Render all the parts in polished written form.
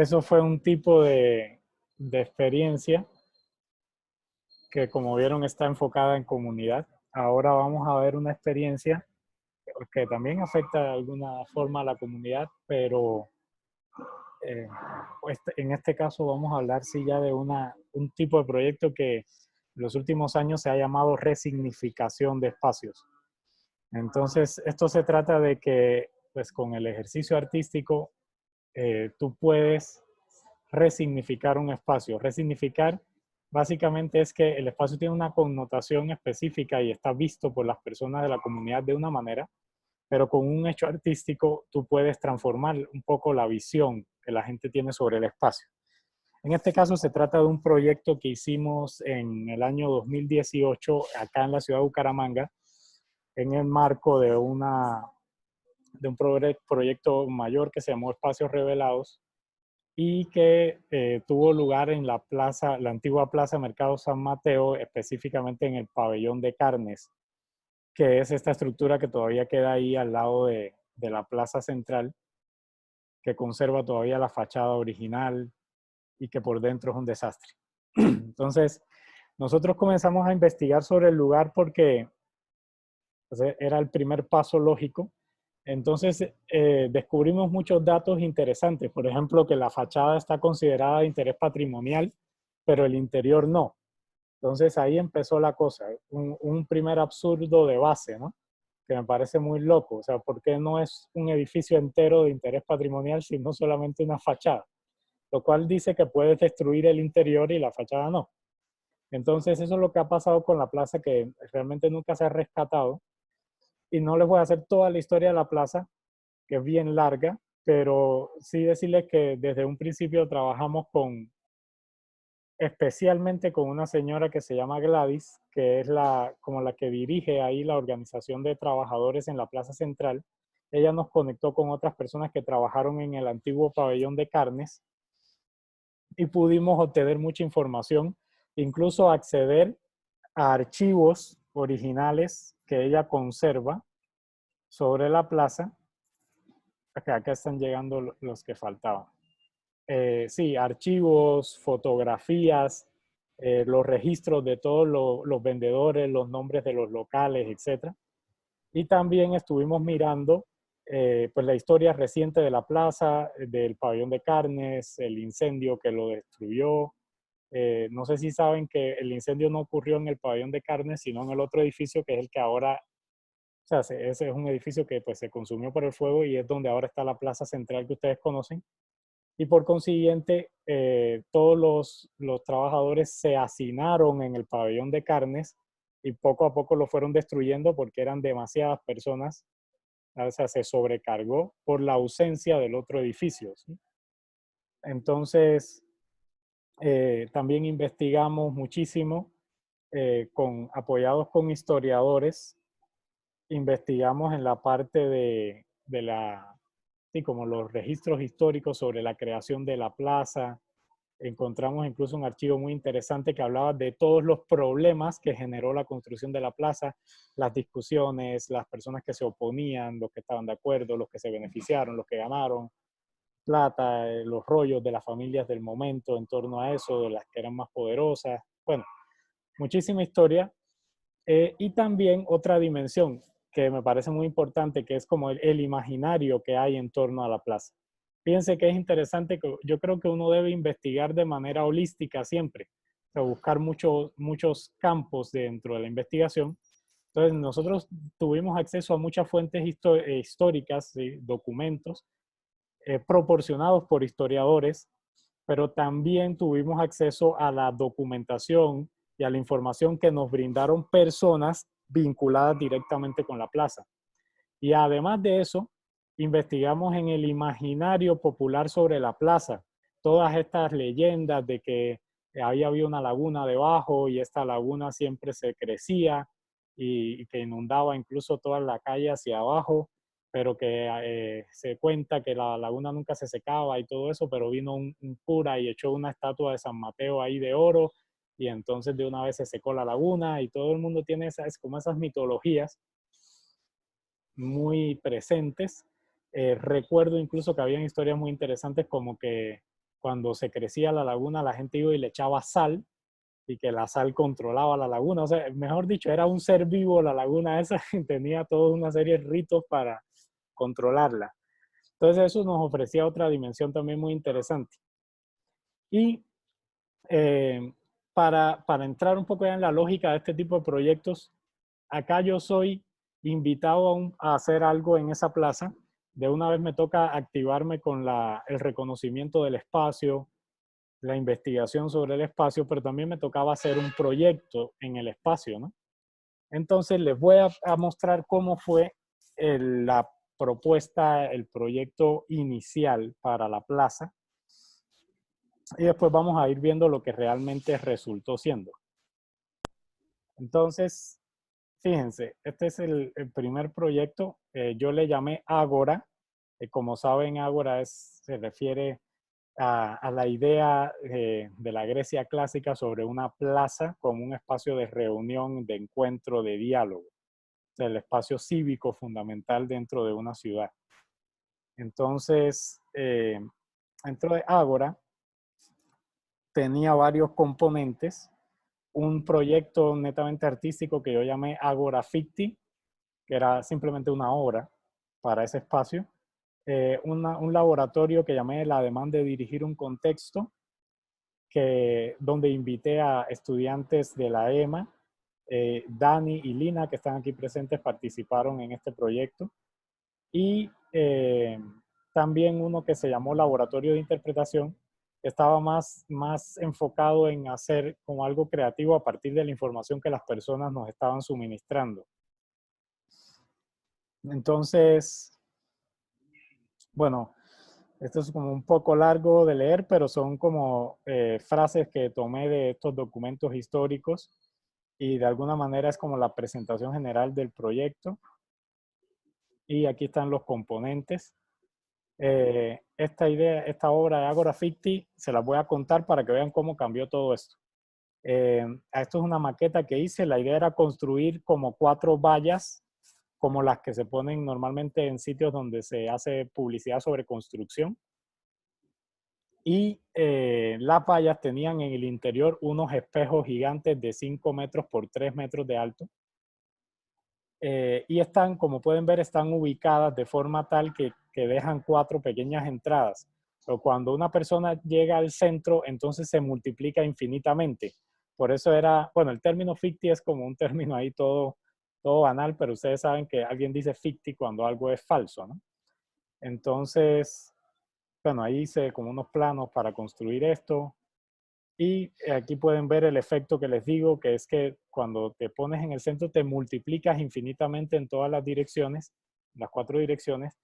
eso fue un tipo de experiencia que, como vieron, está enfocada en comunidad. Ahora vamos a ver una experiencia que también afecta de alguna forma a la comunidad, pero eh, en este caso vamos a hablar sí ya de un tipo de proyecto que en los últimos años se ha llamado resignificación de espacios. Entonces, esto se trata de que pues con el ejercicio artístico tú puedes resignificar un espacio. Resignificar básicamente es que el espacio tiene una connotación específica y está visto por las personas de la comunidad de una manera, pero con un hecho artístico tú puedes transformar un poco la visión que la gente tiene sobre el espacio. En este caso se trata de un proyecto que hicimos en el año 2018 acá en la ciudad de Bucaramanga, en el marco de un proyecto mayor que se llamó Espacios Revelados y que tuvo lugar en la plaza, la antigua Plaza Mercado San Mateo, específicamente en el pabellón de carnes, que es esta estructura que todavía queda ahí al lado de la plaza central, que conserva todavía la fachada original y que por dentro es un desastre. Entonces, nosotros comenzamos a investigar sobre el lugar porque pues, era el primer paso lógico. Entonces, descubrimos muchos datos interesantes. Por ejemplo, que la fachada está considerada de interés patrimonial, pero el interior no. Entonces, ahí empezó la cosa. Un primer absurdo de base, ¿no? Que me parece muy loco. O sea, ¿por qué no es un edificio entero de interés patrimonial, sino solamente una fachada? Lo cual dice que puedes destruir el interior y la fachada no. Entonces, eso es lo que ha pasado con la plaza, que realmente nunca se ha rescatado. Y no les voy a hacer toda la historia de la plaza, que es bien larga, pero sí decirles que desde un principio trabajamos especialmente con una señora que se llama Gladys, que es como la que dirige ahí la organización de trabajadores en la Plaza Central. Ella nos conectó con otras personas que trabajaron en el antiguo pabellón de carnes y pudimos obtener mucha información, incluso acceder a archivos originales que ella conserva sobre la plaza. Acá están llegando los que faltaban. Sí, archivos, fotografías, los registros de todos los vendedores, los nombres de los locales, etc. Y también estuvimos mirando pues la historia reciente de la plaza, del pabellón de carnes, el incendio que lo destruyó. No sé si saben que el incendio no ocurrió en el pabellón de carnes, sino en el otro edificio que es el que ahora, o sea, ese es un edificio que pues se consumió por el fuego y es donde ahora está la plaza central que ustedes conocen. Y por consiguiente, todos los trabajadores se hacinaron en el pabellón de carnes y poco a poco lo fueron destruyendo porque eran demasiadas personas. O sea, se sobrecargó por la ausencia del otro edificio, ¿sí? Entonces, también investigamos muchísimo, apoyados con historiadores, investigamos en la parte sí, como los registros históricos sobre la creación de la plaza. Encontramos incluso un archivo muy interesante que hablaba de todos los problemas que generó la construcción de la plaza, las discusiones, las personas que se oponían, los que estaban de acuerdo, los que se beneficiaron, los que ganaron plata, los rollos de las familias del momento en torno a eso, de las que eran más poderosas. Bueno, muchísima historia. Y también otra dimensión que me parece muy importante, que es como el imaginario que hay en torno a la plaza. Fíjense que es interesante, que yo creo que uno debe investigar de manera holística siempre, o sea, buscar muchos campos dentro de la investigación. Entonces, nosotros tuvimos acceso a muchas fuentes históricas, ¿sí? Documentos proporcionados por historiadores, pero también tuvimos acceso a la documentación y a la información que nos brindaron personas vinculadas directamente con la plaza. Y además de eso, investigamos en el imaginario popular sobre la plaza, todas estas leyendas de que ahí había una laguna debajo y esta laguna siempre se crecía y que inundaba incluso toda la calle hacia abajo, pero que se cuenta que la laguna nunca se secaba y todo eso, pero vino un cura y echó una estatua de San Mateo ahí de oro y entonces de una vez se secó la laguna y todo el mundo tiene como esas mitologías muy presentes. Recuerdo incluso que habían historias muy interesantes como que cuando se crecía la laguna, la gente iba y le echaba sal y que la sal controlaba la laguna. O sea, mejor dicho, era un ser vivo la laguna esa y tenía toda una serie de ritos para controlarla. Entonces eso nos ofrecía otra dimensión también muy interesante. Y eh, para entrar un poco ya en la lógica de este tipo de proyectos, acá yo soy invitado a hacer algo en esa plaza. De una vez me toca activarme con el reconocimiento del espacio, la investigación sobre el espacio, pero también me tocaba hacer un proyecto en el espacio, ¿no? Entonces les voy a mostrar cómo fue la propuesta, el proyecto inicial para la plaza y después vamos a ir viendo lo que realmente resultó siendo. Entonces, fíjense, este es el primer proyecto. Yo le llamé Ágora. Como saben, Ágora se refiere a la idea de la Grecia clásica sobre una plaza como un espacio de reunión, de encuentro, de diálogo. O sea, el espacio cívico fundamental dentro de una ciudad. Entonces, dentro de Ágora tenía varios componentes. Un proyecto netamente artístico que yo llamé Agora Ficti, que era simplemente una obra para ese espacio. Un laboratorio que llamé El ademán de dirigir un contexto, donde invité a estudiantes de la EMA, Dani y Lina, que están aquí presentes, participaron en este proyecto. Y también uno que se llamó Laboratorio de Interpretación, que estaba más enfocado en hacer como algo creativo a partir de la información que las personas nos estaban suministrando. Entonces, bueno, esto es como un poco largo de leer, pero son como frases que tomé de estos documentos históricos y de alguna manera es como la presentación general del proyecto. Y aquí están los componentes. Esta obra de Agora Ficti se las voy a contar para que vean cómo cambió todo esto. Esto es una maqueta que hice. La idea era construir como 4 vallas, como las que se ponen normalmente en sitios donde se hace publicidad sobre construcción. Y las vallas tenían en el interior unos espejos gigantes de 5 metros por 3 metros de alto. Y están, como pueden ver, están ubicadas de forma tal que dejan 4 pequeñas entradas. Pero cuando una persona llega al centro, entonces se multiplica infinitamente. Por eso era, bueno, el término ficti es como un término ahí todo banal, pero ustedes saben que alguien dice ficti cuando algo es falso, ¿no? Entonces, bueno, ahí hice como unos planos para construir esto. Y aquí pueden ver el efecto que les digo, que es que cuando te pones en el centro te multiplicas infinitamente en todas las direcciones, las 4 direcciones,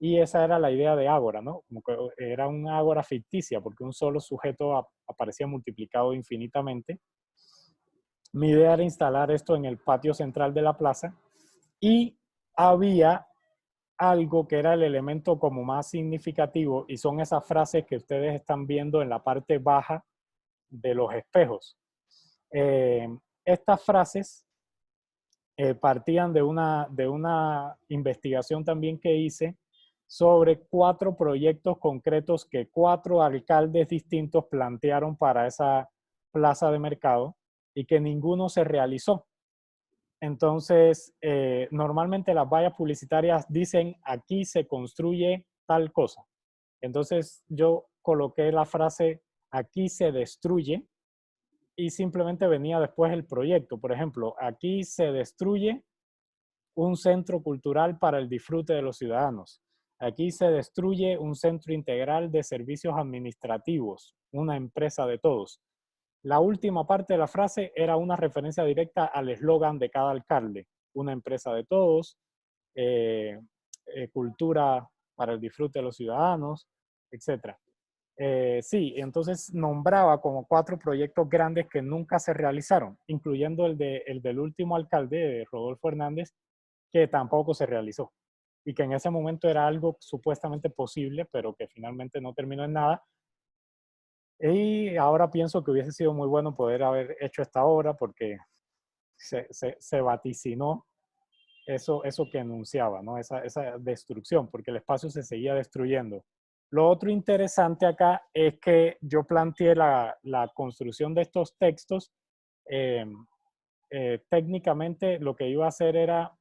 y esa era la idea de Ágora, ¿no? Como que era una Ágora ficticia, porque un solo sujeto aparecía multiplicado infinitamente. Mi idea era instalar esto en el patio central de la plaza, y había algo que era el elemento como más significativo, y son esas frases que ustedes están viendo en la parte baja de los espejos. Eh, Estas frases partían de una investigación también que hice sobre 4 proyectos concretos que 4 alcaldes distintos plantearon para esa plaza de mercado y que ninguno se realizó. Entonces, normalmente las vallas publicitarias dicen aquí se construye tal cosa. Entonces yo coloqué la frase aquí se destruye y simplemente venía después el proyecto. Por ejemplo, aquí se destruye un centro cultural para el disfrute de los ciudadanos. Aquí se destruye un centro integral de servicios administrativos, una empresa de todos. La última parte de la frase era una referencia directa al eslogan de cada alcalde, una empresa de todos, cultura para el disfrute de los ciudadanos, etc. Sí, entonces nombraba como 4 proyectos grandes que nunca se realizaron, incluyendo el del último alcalde, Rodolfo Hernández, que tampoco se realizó y que en ese momento era algo supuestamente posible, pero que finalmente no terminó en nada. Y ahora pienso que hubiese sido muy bueno poder haber hecho esta obra porque se vaticinó eso que enunciaba, ¿no? Esa destrucción, porque el espacio se seguía destruyendo. Lo otro interesante acá es que yo planteé la construcción de estos textos. eh, Técnicamente lo que iba a hacer era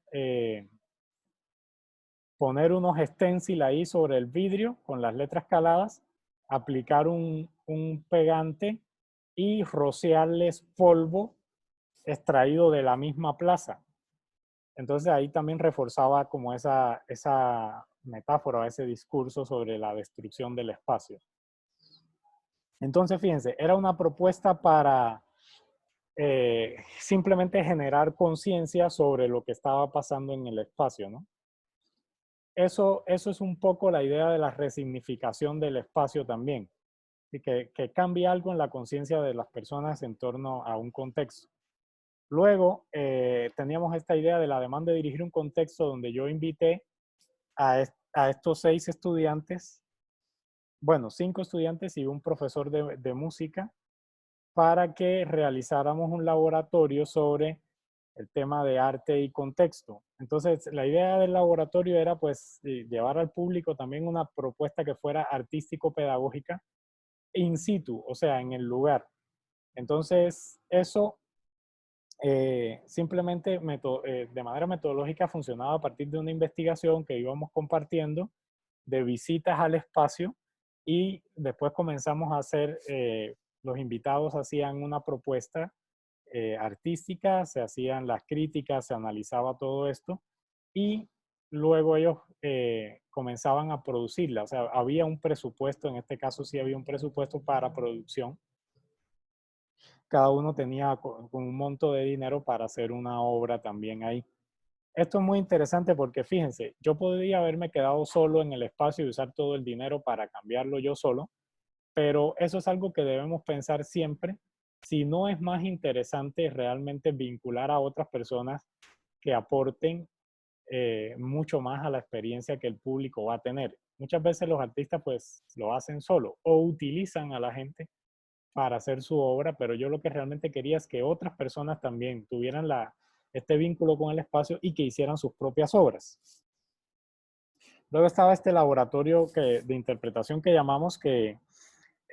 poner unos stencil ahí sobre el vidrio con las letras caladas, aplicar un pegante y rociarles polvo extraído de la misma plaza. Entonces ahí también reforzaba como esa metáfora, ese discurso sobre la destrucción del espacio. Entonces, fíjense, era una propuesta para simplemente generar conciencia sobre lo que estaba pasando en el espacio, ¿no? Eso es un poco la idea de la resignificación del espacio también, y que cambie algo en la conciencia de las personas en torno a un contexto. Luego teníamos esta idea de la demanda de dirigir un contexto donde yo invité a estos 6 estudiantes, bueno, 5 estudiantes y un profesor de música, para que realizáramos un laboratorio sobre el tema de arte y contexto. Entonces, la idea del laboratorio era pues llevar al público también una propuesta que fuera artístico-pedagógica in situ, o sea, en el lugar. Entonces, eso simplemente de manera metodológica funcionaba a partir de una investigación que íbamos compartiendo de visitas al espacio y después comenzamos a hacer, los invitados hacían una propuesta artística, se hacían las críticas, se analizaba todo esto y luego ellos comenzaban a producirla. O sea, había un presupuesto, en este caso sí había un presupuesto para producción. Cada uno tenía con un monto de dinero para hacer una obra también ahí. Esto es muy interesante porque fíjense, yo podría haberme quedado solo en el espacio y usar todo el dinero para cambiarlo yo solo, pero eso es algo que debemos pensar siempre. Si no es más interesante realmente vincular a otras personas que aporten mucho más a la experiencia que el público va a tener. Muchas veces los artistas pues lo hacen solo o utilizan a la gente para hacer su obra, pero yo lo que realmente quería es que otras personas también tuvieran este vínculo con el espacio y que hicieran sus propias obras. Luego estaba este laboratorio de interpretación que llamamos, que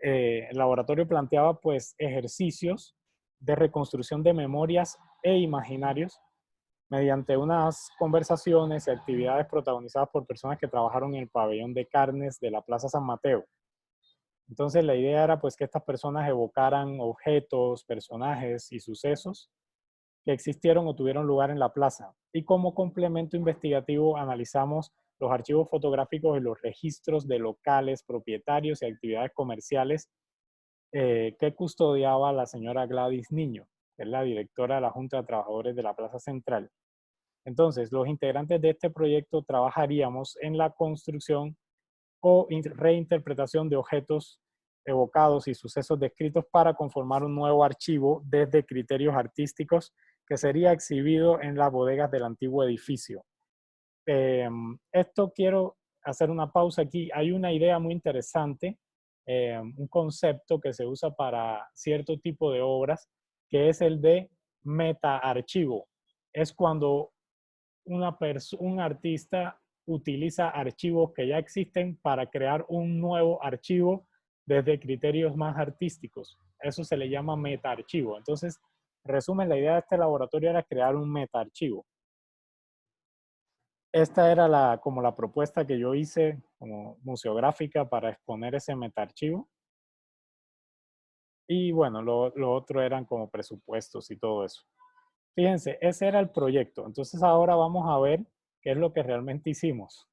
el laboratorio planteaba pues ejercicios de reconstrucción de memorias e imaginarios mediante unas conversaciones y actividades protagonizadas por personas que trabajaron en el pabellón de carnes de la Plaza San Mateo. Entonces la idea era pues que estas personas evocaran objetos, personajes y sucesos que existieron o tuvieron lugar en la plaza. Y como complemento investigativo analizamos los archivos fotográficos y los registros de locales, propietarios y actividades comerciales que custodiaba la señora Gladys Niño, que es la directora de la Junta de Trabajadores de la Plaza Central. Entonces, los integrantes de este proyecto trabajaríamos en la construcción o reinterpretación de objetos evocados y sucesos descritos para conformar un nuevo archivo desde criterios artísticos que sería exhibido en las bodegas del antiguo edificio. Esto quiero hacer una pausa aquí. Hay una idea muy interesante, un concepto que se usa para cierto tipo de obras, que es el de metaarchivo. Es cuando un artista utiliza archivos que ya existen para crear un nuevo archivo desde criterios más artísticos. Eso se le llama metaarchivo. Entonces, resumen, la idea de este laboratorio era crear un metaarchivo. Esta era como la propuesta que yo hice como museográfica para exponer ese metaarchivo. Y bueno, lo otro eran como presupuestos y todo eso. Fíjense, ese era el proyecto. Entonces ahora vamos a ver qué es lo que realmente hicimos.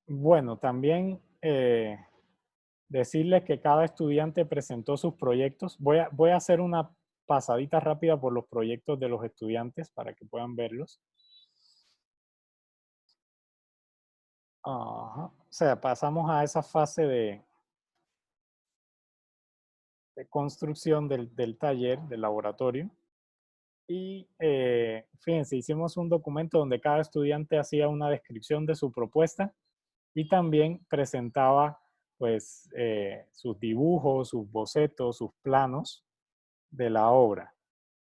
Bueno, también decirles que cada estudiante presentó sus proyectos. Voy a hacer una pasadita rápida por los proyectos de los estudiantes para que puedan verlos. Ajá. O sea, pasamos a esa fase de construcción del taller, del laboratorio. Y fíjense, hicimos un documento donde cada estudiante hacía una descripción de su propuesta y también presentaba pues sus dibujos, sus bocetos, sus planos de la obra.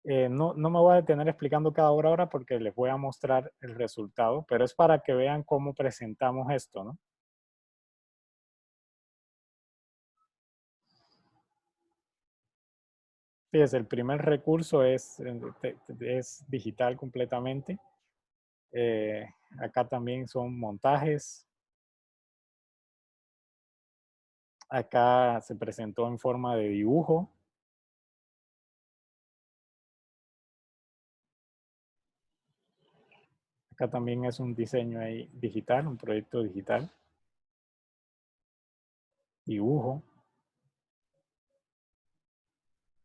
No me voy a detener explicando cada obra ahora porque les voy a mostrar el resultado, pero es para que vean cómo presentamos esto, ¿no? Fíjense, el primer recurso es digital completamente. Eh, Acá también son montajes. Acá se presentó en forma de dibujo. Acá también es un diseño ahí digital, un proyecto digital. Dibujo.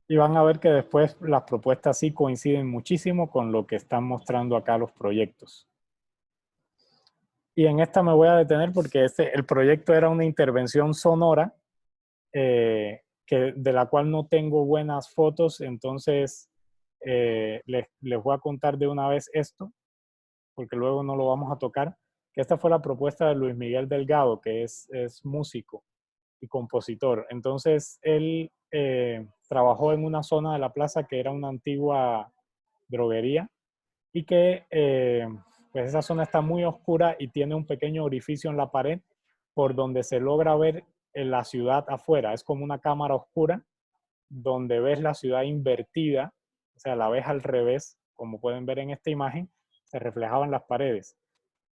Y van a ver que después las propuestas sí coinciden muchísimo con lo que están mostrando acá los proyectos. Y en esta me voy a detener porque el proyecto era una intervención sonora de la cual no tengo buenas fotos, entonces les voy a contar de una vez esto, porque luego no lo vamos a tocar, que esta fue la propuesta de Luis Miguel Delgado, que es músico y compositor. Entonces él trabajó en una zona de la plaza que era una antigua droguería y que pues esa zona está muy oscura y tiene un pequeño orificio en la pared por donde se logra ver en la ciudad afuera. Es como una cámara oscura donde ves la ciudad invertida, o sea, la ves al revés, como pueden ver en esta imagen, se reflejaba en las paredes.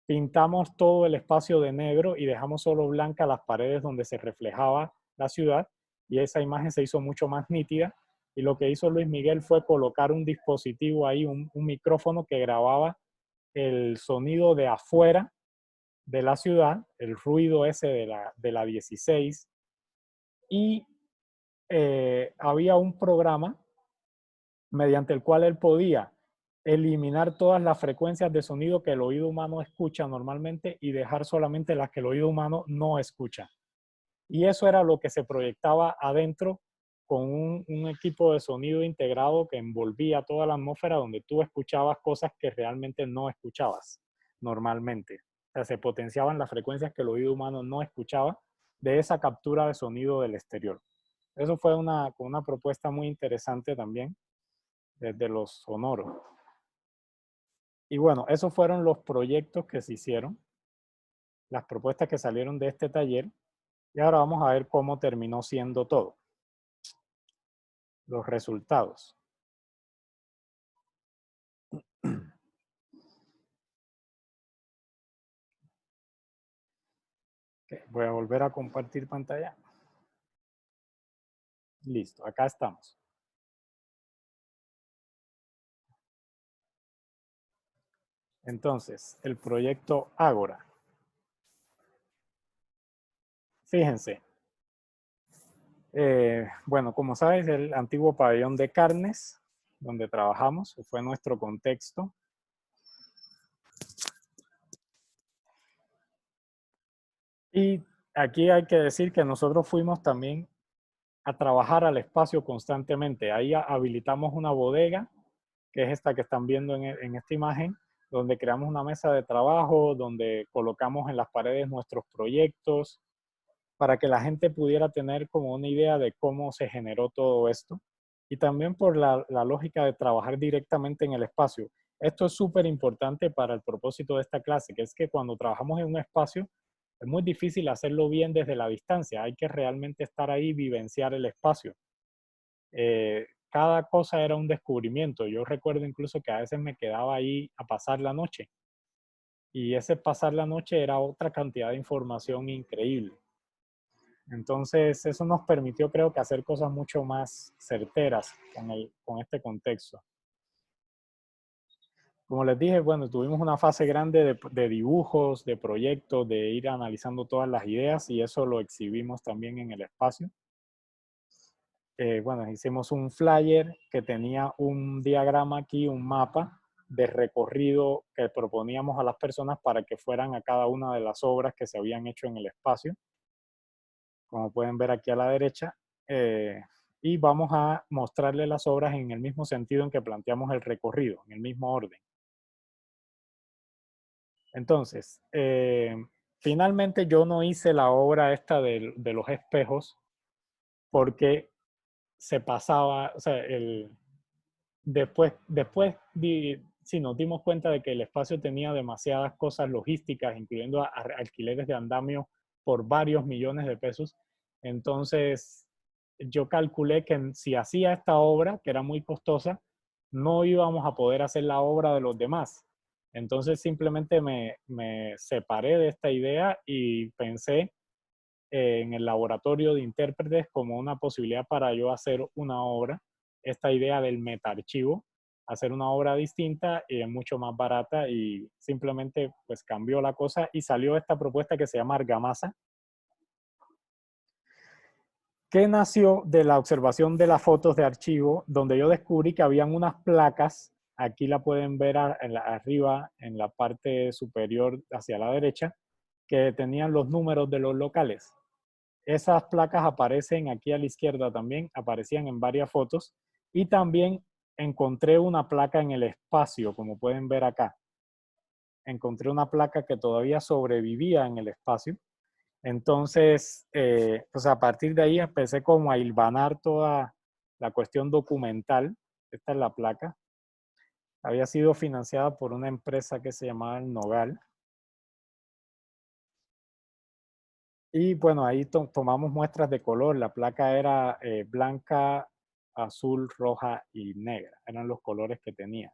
Pintamos todo el espacio de negro y dejamos solo blanca las paredes donde se reflejaba la ciudad y esa imagen se hizo mucho más nítida. Y lo que hizo Luis Miguel fue colocar un dispositivo ahí, un micrófono que grababa el sonido de afuera de la ciudad, el ruido ese de la 16, y había un programa mediante el cual él podía eliminar todas las frecuencias de sonido que el oído humano escucha normalmente y dejar solamente las que el oído humano no escucha. Y eso era lo que se proyectaba adentro con un equipo de sonido integrado que envolvía toda la atmósfera donde tú escuchabas cosas que realmente no escuchabas normalmente. O sea, se potenciaban las frecuencias que el oído humano no escuchaba de esa captura de sonido del exterior. Eso fue una propuesta muy interesante también desde los sonoros. Y bueno, esos fueron los proyectos que se hicieron, las propuestas que salieron de este taller. Y ahora vamos a ver cómo terminó siendo todo, los resultados. Okay, voy a volver a compartir pantalla. Listo, acá estamos. Entonces, el proyecto Ágora. Fíjense, bueno, como sabes, el antiguo pabellón de carnes, donde trabajamos, fue nuestro contexto. Y aquí hay que decir que nosotros fuimos también a trabajar al espacio constantemente. Ahí habilitamos una bodega, que es esta que están viendo en esta imagen, donde creamos una mesa de trabajo, donde colocamos en las paredes nuestros proyectos, para que la gente pudiera tener como una idea de cómo se generó todo esto. Y también por la lógica de trabajar directamente en el espacio. Esto es súper importante para el propósito de esta clase, que es que cuando trabajamos en un espacio, es muy difícil hacerlo bien desde la distancia. Hay que realmente estar ahí y vivenciar el espacio. Cada cosa era un descubrimiento. Yo recuerdo incluso que a veces me quedaba ahí a pasar la noche. Y ese pasar la noche era otra cantidad de información increíble. Entonces, eso nos permitió, creo que, hacer cosas mucho más certeras con este contexto. Como les dije, bueno, tuvimos una fase grande de dibujos, de proyectos, de ir analizando todas las ideas y eso lo exhibimos también en el espacio. Bueno, hicimos un flyer que tenía un diagrama aquí, un mapa de recorrido que proponíamos a las personas para que fueran a cada una de las obras que se habían hecho en el espacio, como pueden ver aquí a la derecha, y vamos a mostrarles las obras en el mismo sentido en que planteamos el recorrido, en el mismo orden. Entonces, finalmente yo no hice la obra esta de los espejos porque se pasaba, o sea, sí, nos dimos cuenta de que el espacio tenía demasiadas cosas logísticas, incluyendo alquileres de andamio por varios millones de pesos. Entonces, yo calculé que si hacía esta obra, que era muy costosa, no íbamos a poder hacer la obra de los demás. Entonces, simplemente me separé de esta idea y pensé en el laboratorio de intérpretes como una posibilidad para yo hacer una obra, esta idea del metaarchivo, hacer una obra distinta y mucho más barata, y simplemente pues cambió la cosa y salió esta propuesta que se llama Argamasa, que nació de la observación de las fotos de archivo, donde yo descubrí que habían unas placas, aquí la pueden ver arriba en la parte superior hacia la derecha, que tenían los números de los locales. Esas placas aparecen aquí a la izquierda también, aparecían en varias fotos, y también encontré una placa en el espacio, como pueden ver acá. Encontré una placa que todavía sobrevivía en el espacio. Entonces, pues a partir de ahí empecé como a hilvanar toda la cuestión documental. Esta es la placa. Había sido financiada por una empresa que se llamaba El Nogal. Y bueno, ahí tomamos muestras de color. La placa era blanca, azul, roja y negra. Eran los colores que tenía.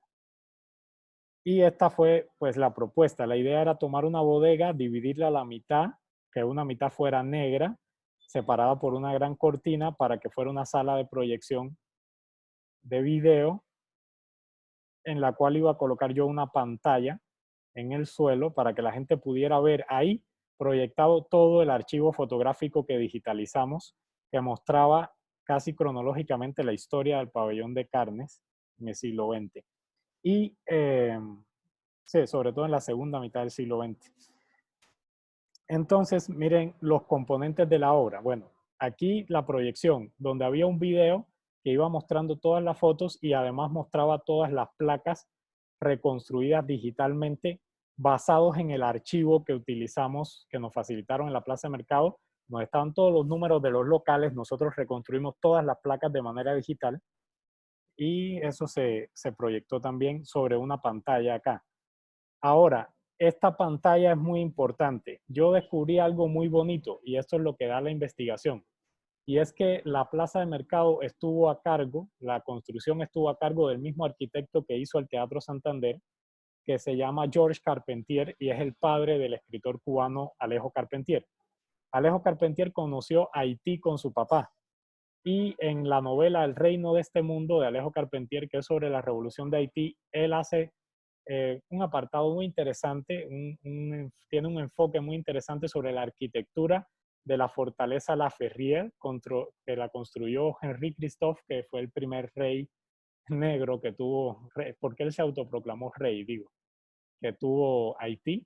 Y esta fue pues la propuesta. La idea era tomar una bodega, dividirla a la mitad, que una mitad fuera negra, separada por una gran cortina para que fuera una sala de proyección de video, en la cual iba a colocar yo una pantalla en el suelo para que la gente pudiera ver ahí proyectado todo el archivo fotográfico que digitalizamos, que mostraba casi cronológicamente la historia del pabellón de carnes en el siglo XX. Y sí, sobre todo en la segunda mitad del siglo XX. Entonces, miren los componentes de la obra. Bueno, aquí la proyección, donde había un video que iba mostrando todas las fotos y además mostraba todas las placas reconstruidas digitalmente basados en el archivo que utilizamos, que nos facilitaron en la Plaza de Mercado. Donde estaban todos los números de los locales, nosotros reconstruimos todas las placas de manera digital y eso se proyectó también sobre una pantalla acá. Ahora, esta pantalla es muy importante. Yo descubrí algo muy bonito y esto es lo que da la investigación. Y es que la Plaza de Mercado estuvo a cargo, la construcción estuvo a cargo del mismo arquitecto que hizo el Teatro Santander, que se llama George Carpentier y es el padre del escritor cubano Alejo Carpentier. Alejo Carpentier conoció Haití con su papá y en la novela El reino de este mundo de Alejo Carpentier, que es sobre la revolución de Haití, él hace un apartado muy interesante, tiene un enfoque muy interesante sobre la arquitectura de la fortaleza La Ferrière, que la construyó Henri Christophe, que fue el primer rey negro que tuvo, porque él se autoproclamó rey, digo, que tuvo Haití.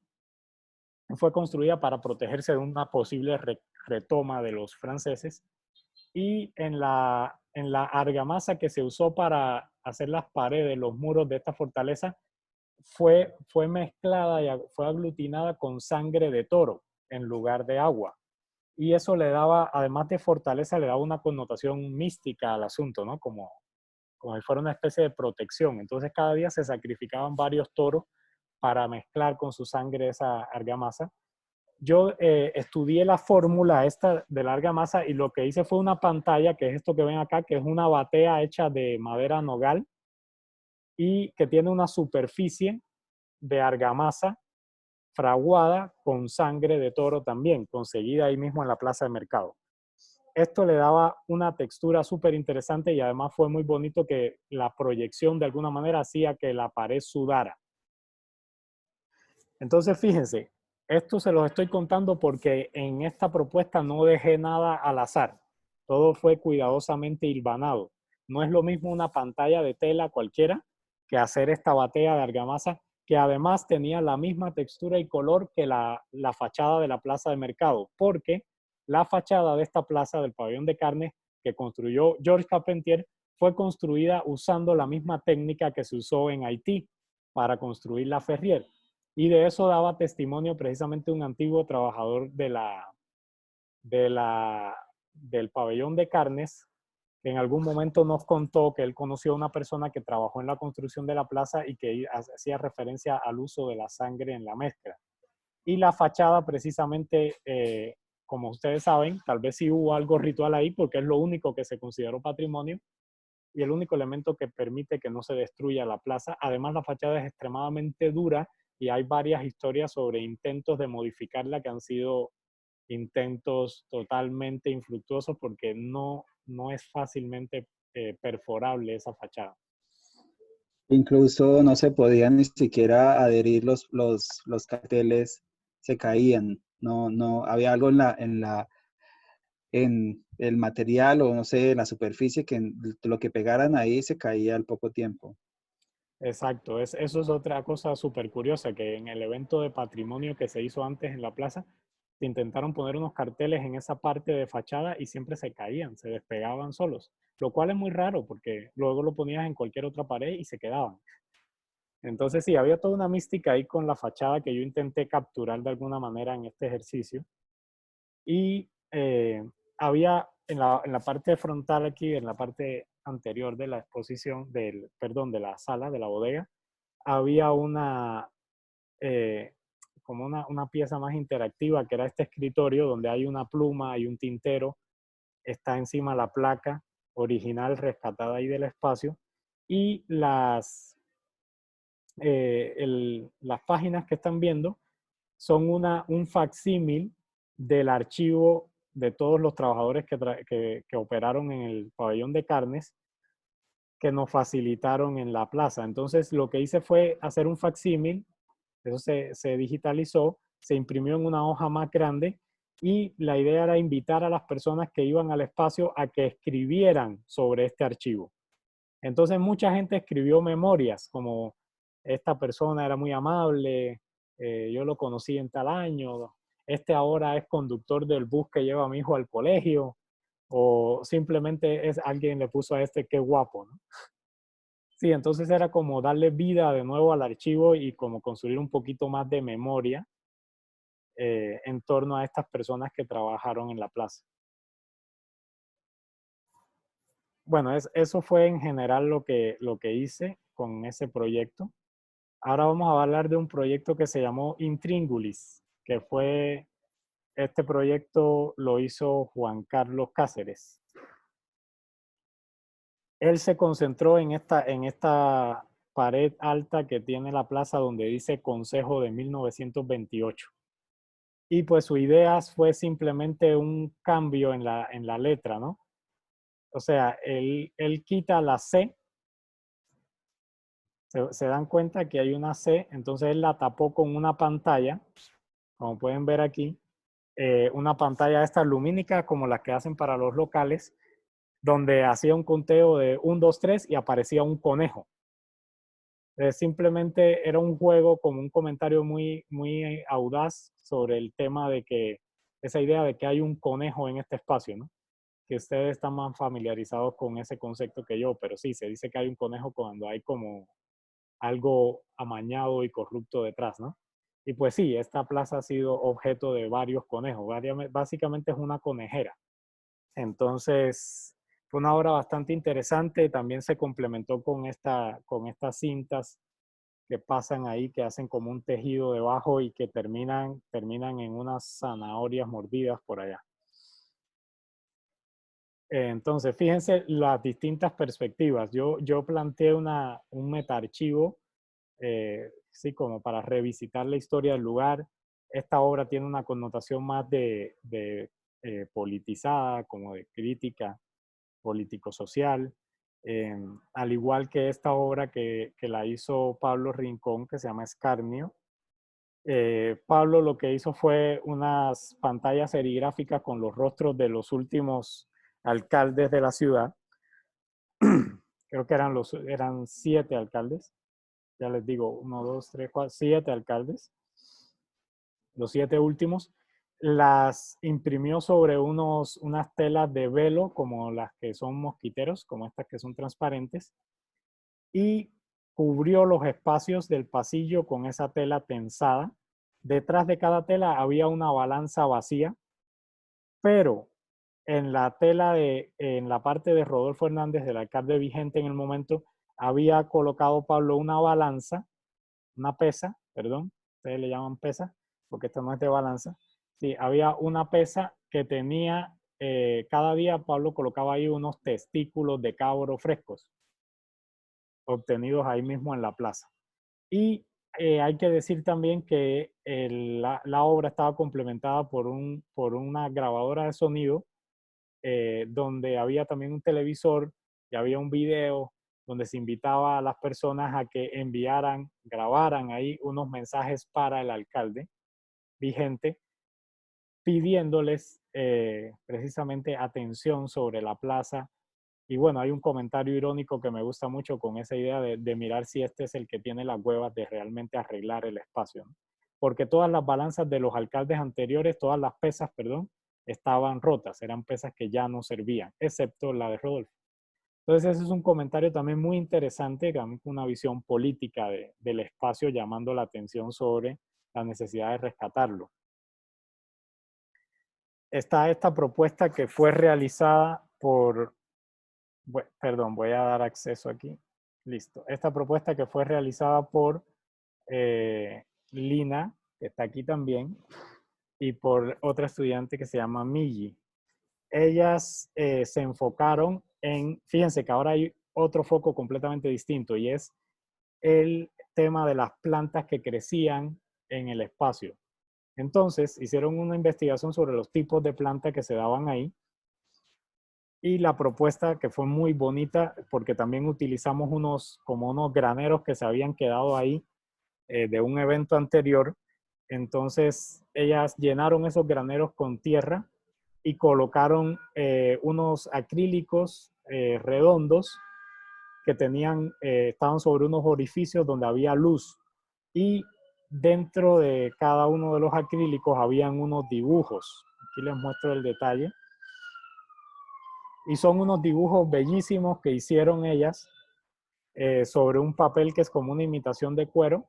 Fue construida para protegerse de una posible retoma de los franceses. Y en la argamasa que se usó para hacer las paredes, los muros de esta fortaleza, fue mezclada y fue aglutinada con sangre de toro en lugar de agua. Y eso le daba, además de fortaleza, le daba una connotación mística al asunto, ¿no? Como si fuera una especie de protección. Entonces cada día se sacrificaban varios toros para mezclar con su sangre esa argamasa. Yo estudié la fórmula esta de la argamasa y lo que hice fue una pantalla, que es esto que ven acá, que es una batea hecha de madera nogal y que tiene una superficie de argamasa fraguada con sangre de toro también, conseguida ahí mismo en la plaza de mercado. Esto le daba una textura súper interesante y además fue muy bonito que la proyección de alguna manera hacía que la pared sudara. Entonces, fíjense, esto se los estoy contando porque en esta propuesta no dejé nada al azar. Todo fue cuidadosamente hilvanado. No es lo mismo una pantalla de tela cualquiera que hacer esta batea de argamasa, que además tenía la misma textura y color que la fachada de la plaza de mercado, porque la fachada de esta plaza del pabellón de carne que construyó George Carpentier fue construida usando la misma técnica que se usó en Haití para construir la Ferrière. Y de eso daba testimonio precisamente un antiguo trabajador del pabellón de carnes, En algún momento nos contó que él conoció a una persona que trabajó en la construcción de la plaza y que hacía referencia al uso de la sangre en la mezcla. Y la fachada precisamente, como ustedes saben, tal vez sí hubo algo ritual ahí porque es lo único que se consideró patrimonio y el único elemento que permite que no se destruya la plaza. Además, la fachada es extremadamente dura y hay varias historias sobre intentos de modificarla que han sido intentos totalmente infructuosos porque no es fácilmente perforable esa fachada. Incluso no se podían ni siquiera adherir los carteles, se caían. No, no, había algo en el material o no sé, en la superficie que lo que pegaran ahí se caía al poco tiempo. Exacto, eso es otra cosa súper curiosa, que en el evento de patrimonio que se hizo antes en la plaza, se intentaron poner unos carteles en esa parte de fachada y siempre se caían, se despegaban solos, lo cual es muy raro porque luego lo ponías en cualquier otra pared y se quedaban. Entonces sí, había toda una mística ahí con la fachada que yo intenté capturar de alguna manera en este ejercicio. Y había en la parte frontal aquí, en la parte anterior de la exposición, perdón, de la sala, de la bodega, había eh, como una pieza más interactiva que era este escritorio donde hay una pluma, hay un tintero, está encima la placa original rescatada ahí del espacio y las páginas que están viendo son un facsímil del archivo de todos los trabajadores que operaron en el pabellón de carnes que nos facilitaron en la plaza. Entonces lo que hice fue hacer un facsímil, eso se digitalizó, se imprimió en una hoja más grande y la idea era invitar a las personas que iban al espacio a que escribieran sobre este archivo. Entonces mucha gente escribió memorias como esta persona era muy amable, yo lo conocí en tal año, este ahora es conductor del bus que lleva a mi hijo al colegio, o simplemente es alguien le puso a este qué guapo, ¿no? Sí, entonces era como darle vida de nuevo al archivo y como construir un poquito más de memoria en torno a estas personas que trabajaron en la plaza. Bueno, eso fue en general lo que hice con ese proyecto. Ahora vamos a hablar de un proyecto que se llamó Intríngulis, que fue, este proyecto lo hizo Juan Carlos Cáceres. Él se concentró en esta pared alta que tiene la plaza donde dice Consejo de 1928. Y pues su idea fue simplemente un cambio en la letra, ¿no? O sea, él quita la C, se dan cuenta que hay una C, entonces él la tapó con una pantalla, como pueden ver aquí, una pantalla de estas lumínicas como las que hacen para los locales, donde hacía un conteo de 1, 2, 3 y aparecía un conejo. Simplemente era un juego como un comentario muy audaz sobre el tema de que esa idea de que hay un conejo en este espacio, ¿no? Que ustedes están más familiarizados con ese concepto que yo, pero sí, se dice que hay un conejo cuando hay como algo amañado y corrupto detrás, ¿no? Y pues sí, esta plaza ha sido objeto de varios conejos, básicamente es una conejera. Entonces, fue una obra bastante interesante, también se complementó con estas cintas que pasan ahí, que hacen como un tejido debajo y que terminan en unas zanahorias mordidas por allá. Entonces, fíjense las distintas perspectivas. Yo planteé un metaarchivo, sí, como para revisitar la historia del lugar. Esta obra tiene una connotación más de politizada, como de crítica político-social. Al igual que esta obra que la hizo Pablo Rincón, que se llama Escarnio. Pablo lo que hizo fue unas pantallas serigráficas con los rostros de los últimos alcaldes de la ciudad. Creo que eran 7 alcaldes. Ya les digo, 1, 2, 3, 4, 7 alcaldes. Los 7 últimos. Las imprimió sobre unas telas de velo, como las que son mosquiteros, como estas que son transparentes, y cubrió los espacios del pasillo con esa tela tensada. Detrás de cada tela había una balanza vacía, pero en la tela en la parte de Rodolfo Hernández, del alcalde vigente en el momento, había colocado Pablo una pesa, perdón, ustedes le llaman pesa, porque esto no es de balanza. Sí, había una pesa que tenía, cada día Pablo colocaba ahí unos testículos de cabro frescos, obtenidos ahí mismo en la plaza. Y hay que decir también que la obra estaba complementada por una grabadora de sonido, donde había también un televisor y había un video donde se invitaba a las personas a que grabaran ahí unos mensajes para el alcalde vigente, pidiéndoles precisamente atención sobre la plaza. Y bueno, hay un comentario irónico que me gusta mucho con esa idea de mirar si este es el que tiene las huevas de realmente arreglar el espacio, ¿no? Porque todas las balanzas de los alcaldes anteriores, todas las pesas, perdón, estaban rotas, eran pesas que ya no servían, excepto la de Rodolfo. Entonces ese es un comentario también muy interesante, una visión política del espacio llamando la atención sobre la necesidad de rescatarlo. Está esta propuesta que fue realizada perdón, voy a dar acceso aquí. Listo. Esta propuesta que fue realizada por Lina, que está aquí también, y por otra estudiante que se llama Migi. Ellas se enfocaron fíjense que ahora hay otro foco completamente distinto y es el tema de las plantas que crecían en el espacio. Entonces hicieron una investigación sobre los tipos de plantas que se daban ahí y la propuesta que fue muy bonita porque también utilizamos como unos graneros que se habían quedado ahí de un evento anterior. Entonces ellas llenaron esos graneros con tierra y colocaron unos acrílicos redondos que estaban sobre unos orificios donde había luz y dentro de cada uno de los acrílicos habían unos dibujos. Aquí les muestro el detalle. Y son unos dibujos bellísimos que hicieron ellas sobre un papel que es como una imitación de cuero.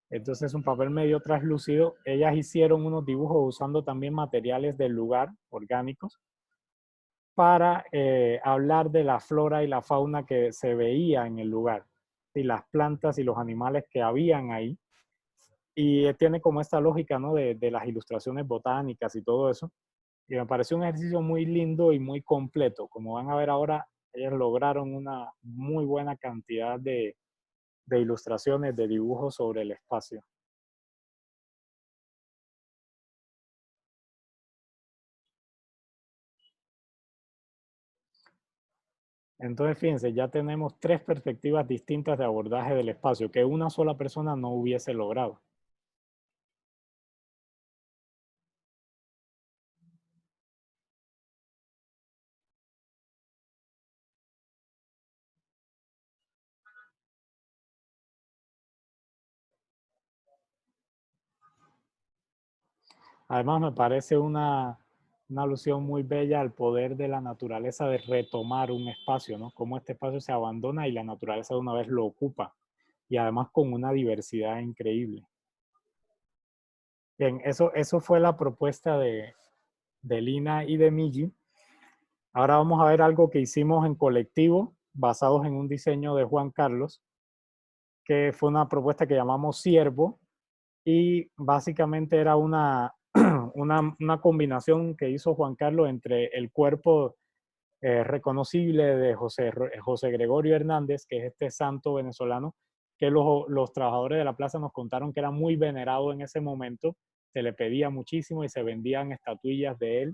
Entonces es un papel medio translúcido. Ellas hicieron unos dibujos usando también materiales del lugar, orgánicos, para hablar de la flora y la fauna que se veía en el lugar, y las plantas y los animales que habían ahí. Y tiene como esta lógica, ¿no? de las ilustraciones botánicas y todo eso. Y me pareció un ejercicio muy lindo y muy completo. Como van a ver ahora, ellas lograron una muy buena cantidad de ilustraciones, de dibujos sobre el espacio. Entonces, fíjense, ya tenemos 3 perspectivas distintas de abordaje del espacio que una sola persona no hubiese logrado. Además, me parece una alusión muy bella al poder de la naturaleza de retomar un espacio, ¿no? Cómo este espacio se abandona y la naturaleza de una vez lo ocupa. Y además con una diversidad increíble. Bien, eso fue la propuesta de Lina y de Migi. Ahora vamos a ver algo que hicimos en colectivo, basados en un diseño de Juan Carlos, que fue una propuesta que llamamos Ciervo, y básicamente era una combinación que hizo Juan Carlos entre el cuerpo reconocible de José Gregorio Hernández, que es este santo venezolano, que los trabajadores de la plaza nos contaron que era muy venerado en ese momento, se le pedía muchísimo y se vendían estatuillas de él,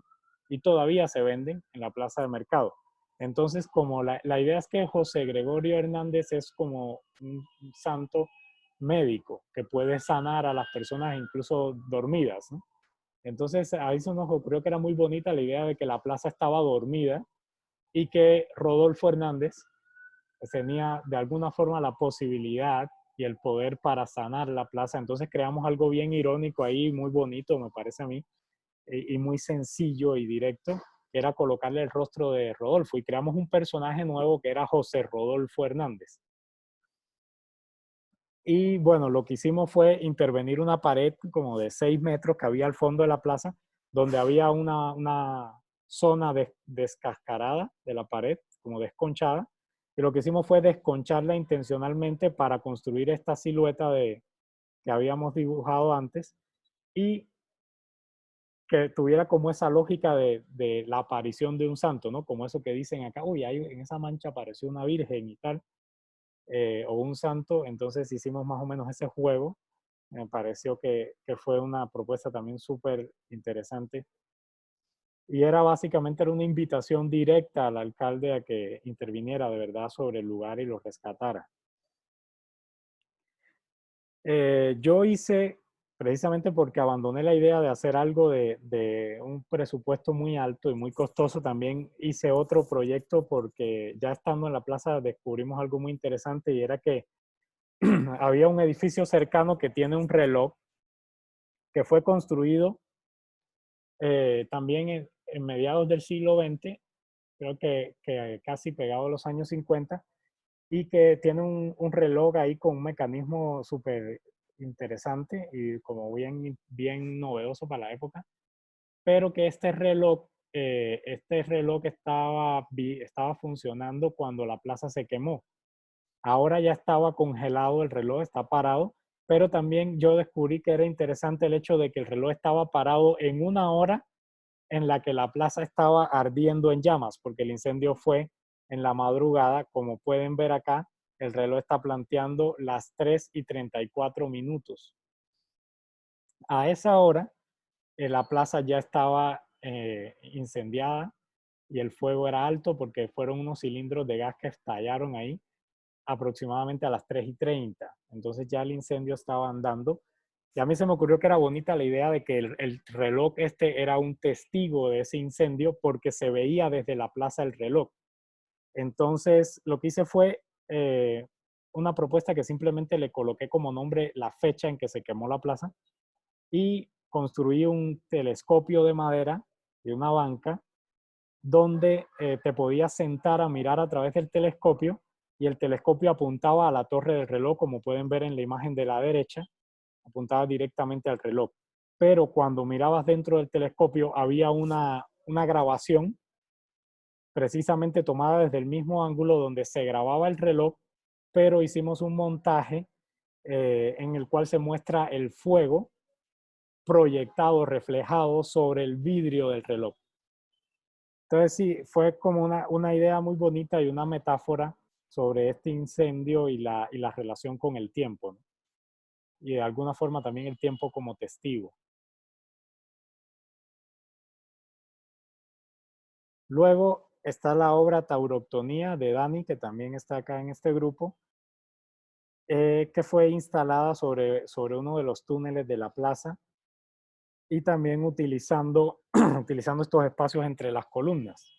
y todavía se venden en la plaza de mercado. Entonces, como la idea es que José Gregorio Hernández es como un santo médico que puede sanar a las personas incluso dormidas, ¿no? Entonces, ahí se nos ocurrió que era muy bonita la idea de que la plaza estaba dormida y que Rodolfo Hernández tenía de alguna forma la posibilidad y el poder para sanar la plaza. Entonces creamos algo bien irónico ahí, muy bonito, me parece a mí, y muy sencillo y directo, que era colocarle el rostro de Rodolfo, y creamos un personaje nuevo que era José Rodolfo Hernández. Y bueno, lo que hicimos fue intervenir una pared como de 6 metros que había al fondo de la plaza, donde había zona descascarada de la pared, como desconchada, y lo que hicimos fue desconcharla intencionalmente para construir esta silueta que habíamos dibujado antes y que tuviera como esa lógica de la aparición de un santo, ¿no? Como eso que dicen acá, uy, ahí en esa mancha apareció una virgen y tal, o un santo, entonces hicimos más o menos ese juego. Me pareció que fue una propuesta también súper interesante. Y era básicamente era una invitación directa al alcalde a que interviniera de verdad sobre el lugar y lo rescatara. Yo hice, precisamente porque abandoné la idea de hacer algo de un presupuesto muy alto y muy costoso, también hice otro proyecto porque ya estando en la plaza descubrimos algo muy interesante y era que había un edificio cercano que tiene un reloj que fue construido también en mediados del siglo XX, creo que casi pegado a los años 50, y que tiene un reloj ahí con un mecanismo súper interesante y como bien novedoso para la época, pero que este reloj estaba funcionando cuando la plaza se quemó. Ahora ya estaba congelado el reloj, está parado, pero también yo descubrí que era interesante el hecho de que el reloj estaba parado en una hora en la que la plaza estaba ardiendo en llamas, porque el incendio fue en la madrugada. Como pueden ver acá, el reloj está planteando las 3:34. A esa hora, la plaza ya estaba incendiada y el fuego era alto porque fueron unos cilindros de gas que estallaron ahí aproximadamente a las 3:30. Entonces ya el incendio estaba andando. Y a mí se me ocurrió que era bonita la idea de que el reloj este era un testigo de ese incendio porque se veía desde la plaza el reloj. Entonces lo que hice fue una propuesta que simplemente le coloqué como nombre la fecha en que se quemó la plaza y construí un telescopio de madera de una banca donde te podías sentar a mirar a través del telescopio y el telescopio apuntaba a la torre del reloj, como pueden ver en la imagen de la derecha, apuntaba directamente al reloj. Pero cuando mirabas dentro del telescopio había una grabación precisamente tomada desde el mismo ángulo donde se grababa el reloj, pero hicimos un montaje en el cual se muestra el fuego proyectado, reflejado sobre el vidrio del reloj. Entonces sí, fue como una idea muy bonita y una metáfora sobre este incendio y la relación con el tiempo, ¿no? Y de alguna forma también el tiempo como testigo. Luego está la obra Tauroctonía de Dani, que también está acá en este grupo, que fue instalada sobre uno de los túneles de la plaza y también utilizando estos espacios entre las columnas.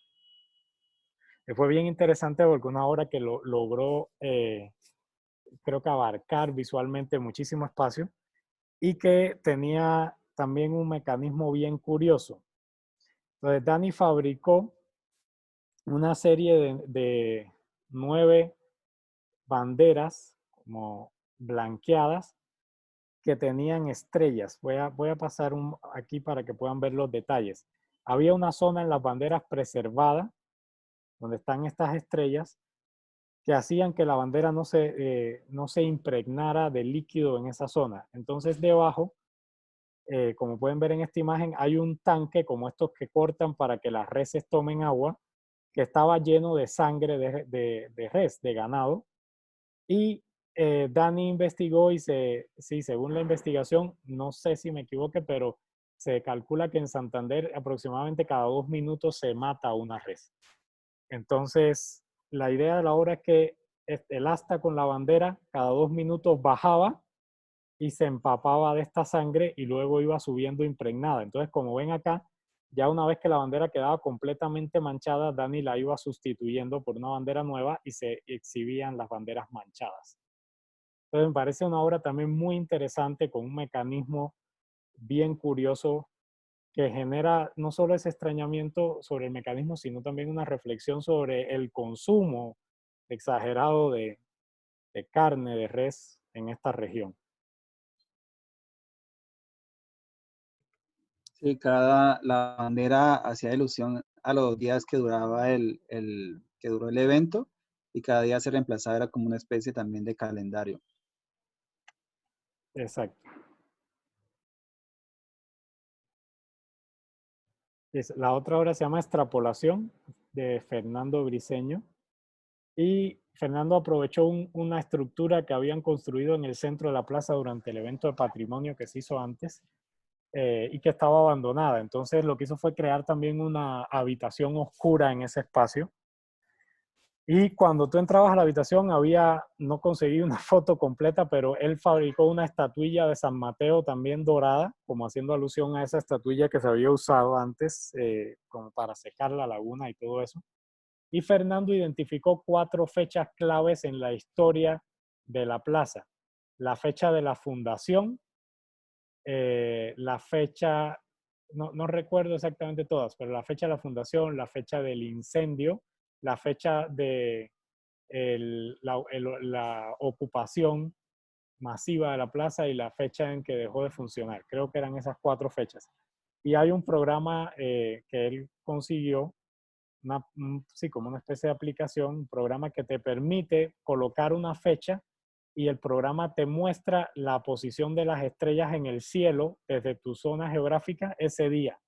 Fue bien interesante porque una obra que logró, creo que abarcar visualmente muchísimo espacio y que tenía también un mecanismo bien curioso. Entonces, Dani fabricó una serie de 9 banderas como blanqueadas que tenían estrellas. Voy a pasar aquí para que puedan ver los detalles. Había una zona en las banderas preservada, donde están estas estrellas, que hacían que la bandera no se impregnara de líquido en esa zona. Entonces, debajo, como pueden ver en esta imagen, hay un tanque como estos que cortan para que las reses tomen agua, que estaba lleno de sangre de res, de ganado. Y Dani investigó y sí, según la investigación, no sé si me equivoqué, pero se calcula que en Santander aproximadamente cada 2 minutos se mata una res. Entonces, la idea de la obra es que el asta con la bandera cada 2 minutos bajaba y se empapaba de esta sangre y luego iba subiendo impregnada. Entonces, como ven acá, ya una vez que la bandera quedaba completamente manchada, Dani la iba sustituyendo por una bandera nueva y se exhibían las banderas manchadas. Entonces, me parece una obra también muy interesante con un mecanismo bien curioso que genera no solo ese extrañamiento sobre el mecanismo, sino también una reflexión sobre el consumo exagerado de carne de res en esta región. Sí, la bandera hacía a los días que duraba que duró el evento, y cada día se reemplazaba, era como una especie también de calendario. Exacto. La otra obra se llama Extrapolación, de Fernando Briceño. Y Fernando aprovechó una estructura que habían construido en el centro de la plaza durante el evento de patrimonio que se hizo antes, y que estaba abandonada. Entonces lo que hizo fue crear también una habitación oscura en ese espacio. Y cuando tú entrabas a la habitación no conseguí una foto completa, pero él fabricó una estatuilla de San Mateo también dorada, como haciendo alusión a esa estatuilla que se había usado antes, como para secar la laguna y todo eso. Y Fernando identificó 4 fechas claves en la historia de la plaza. La fecha de la fundación, la fecha, no recuerdo exactamente todas, pero la fecha de la fundación, la fecha del incendio, la fecha de la ocupación masiva de la plaza y la fecha en que dejó de funcionar. Creo que eran esas 4 fechas. Y hay un programa que él consiguió, sí, como una especie de aplicación, un programa que te permite colocar una fecha y el programa te muestra la posición de las estrellas en el cielo desde tu zona geográfica ese día.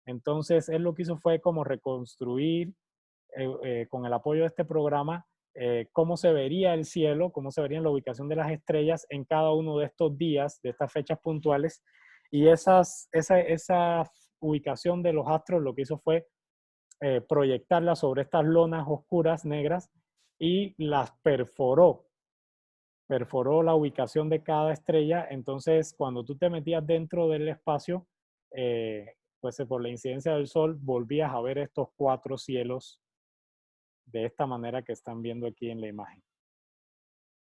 Entonces, él lo que hizo fue como reconstruir con el apoyo de este programa cómo se vería el cielo, cómo se vería la ubicación de las estrellas en cada uno de estos días, de estas fechas puntuales. Y esa ubicación de los astros lo que hizo fue proyectarlas sobre estas lonas oscuras negras y las perforó la ubicación de cada estrella. Entonces, cuando tú te metías dentro del espacio, pues por la incidencia del sol, volvías a ver estos 4 cielos de esta manera que están viendo aquí en la imagen.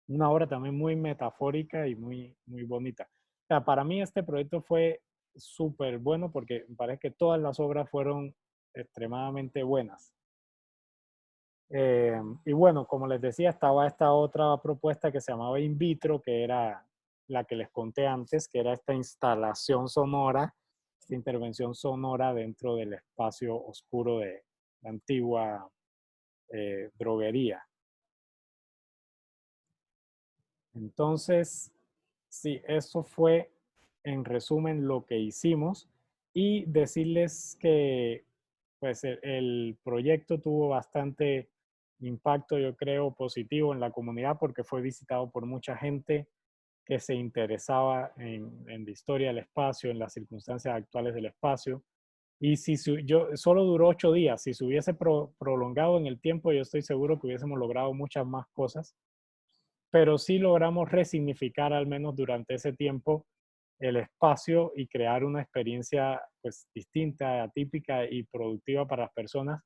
Una obra también muy metafórica y muy bonita. O sea, para mí este proyecto fue súper bueno porque me parece que todas las obras fueron extremadamente buenas. Y bueno, como les decía, estaba esta otra propuesta que se llamaba In Vitro, que era la que les conté antes, que era esta instalación sonora, esta intervención sonora dentro del espacio oscuro de la antigua droguería. Entonces, sí, eso fue en resumen lo que hicimos, y decirles que pues el proyecto tuvo bastante impacto, yo creo, positivo en la comunidad porque fue visitado por mucha gente que se interesaba en la historia del espacio, en las circunstancias actuales del espacio. Y si solo duró 8 días, si se hubiese prolongado en el tiempo, yo estoy seguro que hubiésemos logrado muchas más cosas, pero sí logramos resignificar al menos durante ese tiempo el espacio y crear una experiencia pues distinta, atípica y productiva para las personas,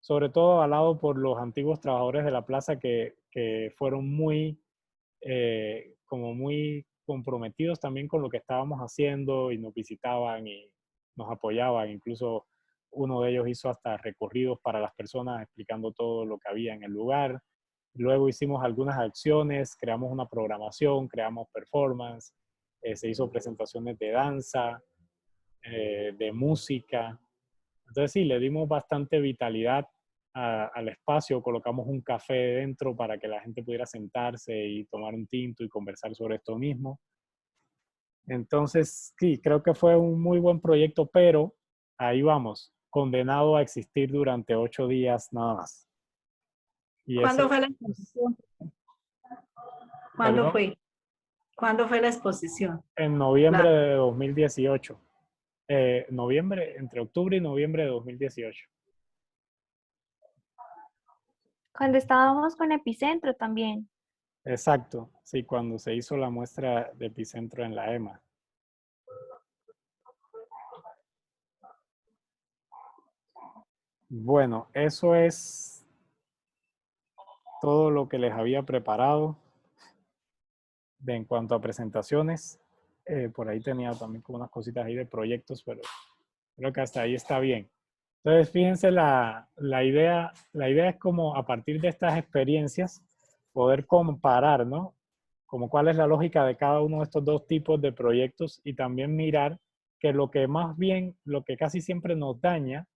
sobre todo avalado por los antiguos trabajadores de la plaza que fueron como muy comprometidos también con lo que estábamos haciendo y nos visitaban y nos apoyaban. Incluso uno de ellos hizo hasta recorridos para las personas explicando todo lo que había en el lugar. Luego hicimos algunas acciones, creamos una programación, creamos performance, se hizo presentaciones de danza, de música. Entonces sí, le dimos bastante vitalidad al espacio, colocamos un café dentro para que la gente pudiera sentarse y tomar un tinto y conversar sobre esto mismo. Entonces sí, creo que fue un muy buen proyecto, pero ahí vamos, condenado a existir durante 8 días nada más. Y ¿Cuándo ese, fue la pues, exposición? ¿Cuándo perdón, fue? ¿Cuándo fue la exposición? en noviembre La- de 2018. Entre octubre y noviembre de 2018. Cuando estábamos con Epicentro también. Exacto, sí, cuando se hizo la muestra de Epicentro en la EMA. Bueno, eso es todo lo que les había preparado en cuanto a presentaciones. Por ahí tenía también como unas cositas ahí de proyectos, pero creo que hasta ahí está bien. Entonces, fíjense, la idea es como a partir de estas experiencias poder comparar, ¿no? Como cuál es la lógica de cada uno de estos 2 tipos de proyectos, y también mirar que lo que más bien, lo que casi siempre nos daña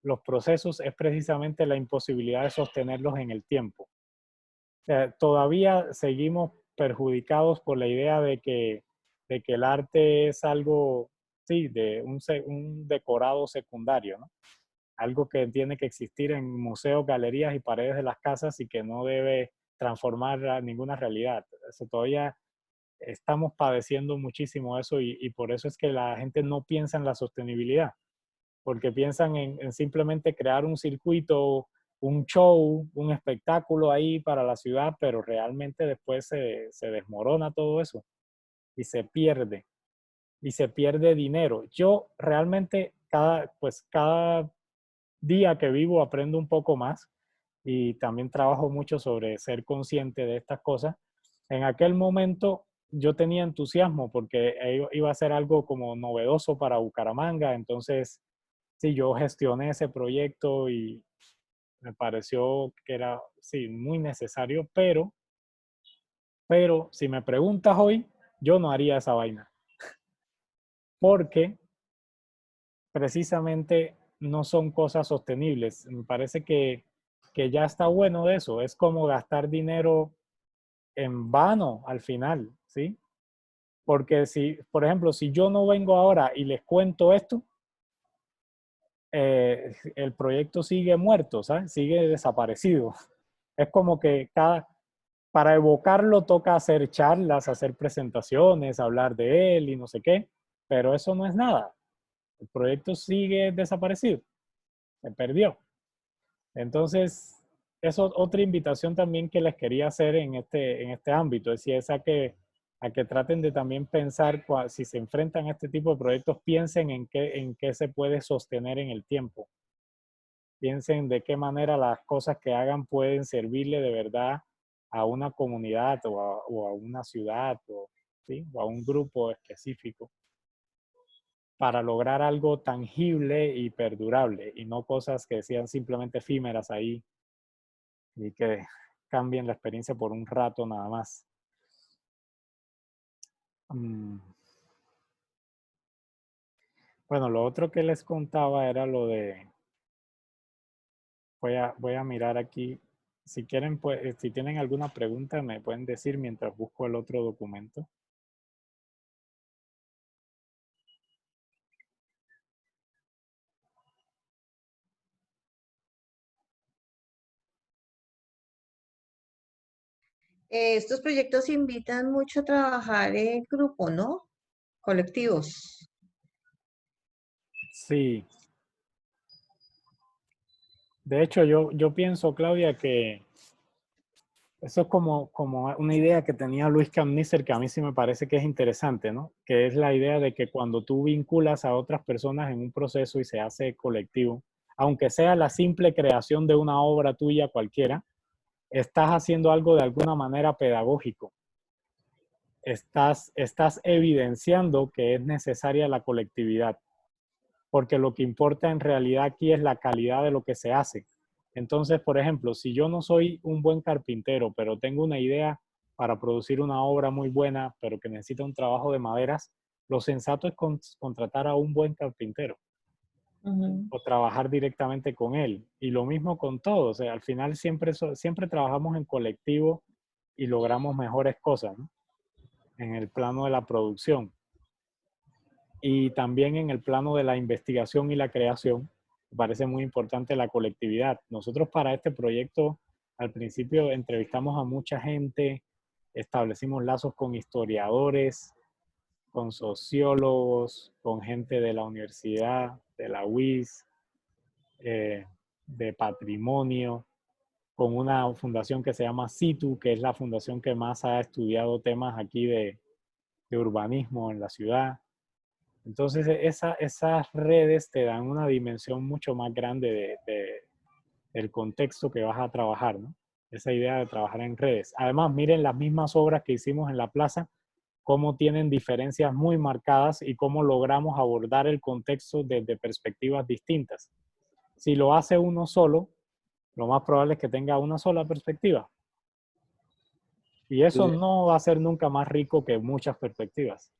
los procesos es precisamente la imposibilidad de sostenerlos en el tiempo. Todavía seguimos perjudicados por la idea de que el arte es algo, sí, de un decorado secundario, ¿no? Algo que tiene que existir en museos, galerías y paredes de las casas y que no debe transformar a ninguna realidad. Eso todavía estamos padeciendo muchísimo eso y por eso es que la gente no piensa en la sostenibilidad, porque piensan en simplemente crear un circuito, un show, un espectáculo ahí para la ciudad, pero realmente después se desmorona todo eso y se pierde dinero. Yo realmente cada día que vivo aprendo un poco más y también trabajo mucho sobre ser consciente de estas cosas. En aquel momento yo tenía entusiasmo porque iba a ser algo como novedoso para Bucaramanga, entonces sí, yo gestioné ese proyecto y me pareció que era, sí, muy necesario, pero si me preguntas hoy, yo no haría esa vaina, porque precisamente no son cosas sostenibles. Me parece que ya está bueno de eso. Es como gastar dinero en vano al final, ¿sí? Porque si, por ejemplo, si yo no vengo ahora y les cuento esto, el proyecto sigue muerto, ¿sabes? Sigue desaparecido. Es como que para evocarlo toca hacer charlas, hacer presentaciones, hablar de él y no sé qué, pero eso no es nada. El proyecto sigue desaparecido, se perdió. Entonces, eso es otra invitación también que les quería hacer en este ámbito, es decir, a que traten de también pensar, si se enfrentan a este tipo de proyectos, piensen en qué se puede sostener en el tiempo. Piensen de qué manera las cosas que hagan pueden servirle de verdad a una comunidad o a una ciudad ¿sí? O a un grupo específico para lograr algo tangible y perdurable y no cosas que sean simplemente efímeras ahí y que cambien la experiencia por un rato nada más. Bueno, lo otro que les contaba era lo de, voy a mirar aquí, si quieren, pues, si tienen alguna pregunta me pueden decir mientras busco el otro documento. Estos proyectos invitan mucho a trabajar en grupo, ¿no? Colectivos. Sí. De hecho, yo pienso, Claudia, que eso es como una idea que tenía Luis Camníser, que a mí sí me parece que es interesante, ¿no? Que es la idea de que cuando tú vinculas a otras personas en un proceso y se hace colectivo, aunque sea la simple creación de una obra tuya cualquiera, estás haciendo algo de alguna manera pedagógico. Estás evidenciando que es necesaria la colectividad, porque lo que importa en realidad aquí es la calidad de lo que se hace. Entonces, por ejemplo, si yo no soy un buen carpintero, pero tengo una idea para producir una obra muy buena, pero que necesita un trabajo de maderas, lo sensato es contratar a un buen carpintero o trabajar directamente con él. Y lo mismo con todo, o sea, al final siempre trabajamos en colectivo y logramos mejores cosas, ¿no? En el plano de la producción. Y también en el plano de la investigación y la creación, me parece muy importante la colectividad. Nosotros para este proyecto, al principio entrevistamos a mucha gente, establecimos lazos con historiadores, con sociólogos, con gente de la universidad, de la UIS, de patrimonio, con una fundación que se llama CITU, que es la fundación que más ha estudiado temas aquí de urbanismo en la ciudad. Entonces, esas redes te dan una dimensión mucho más grande del contexto que vas a trabajar, ¿no? Esa idea de trabajar en redes. Además, miren las mismas obras que hicimos en la plaza, cómo tienen diferencias muy marcadas y cómo logramos abordar el contexto desde perspectivas distintas. Si lo hace uno solo, lo más probable es que tenga una sola perspectiva. Y eso no va a ser nunca más rico que muchas perspectivas.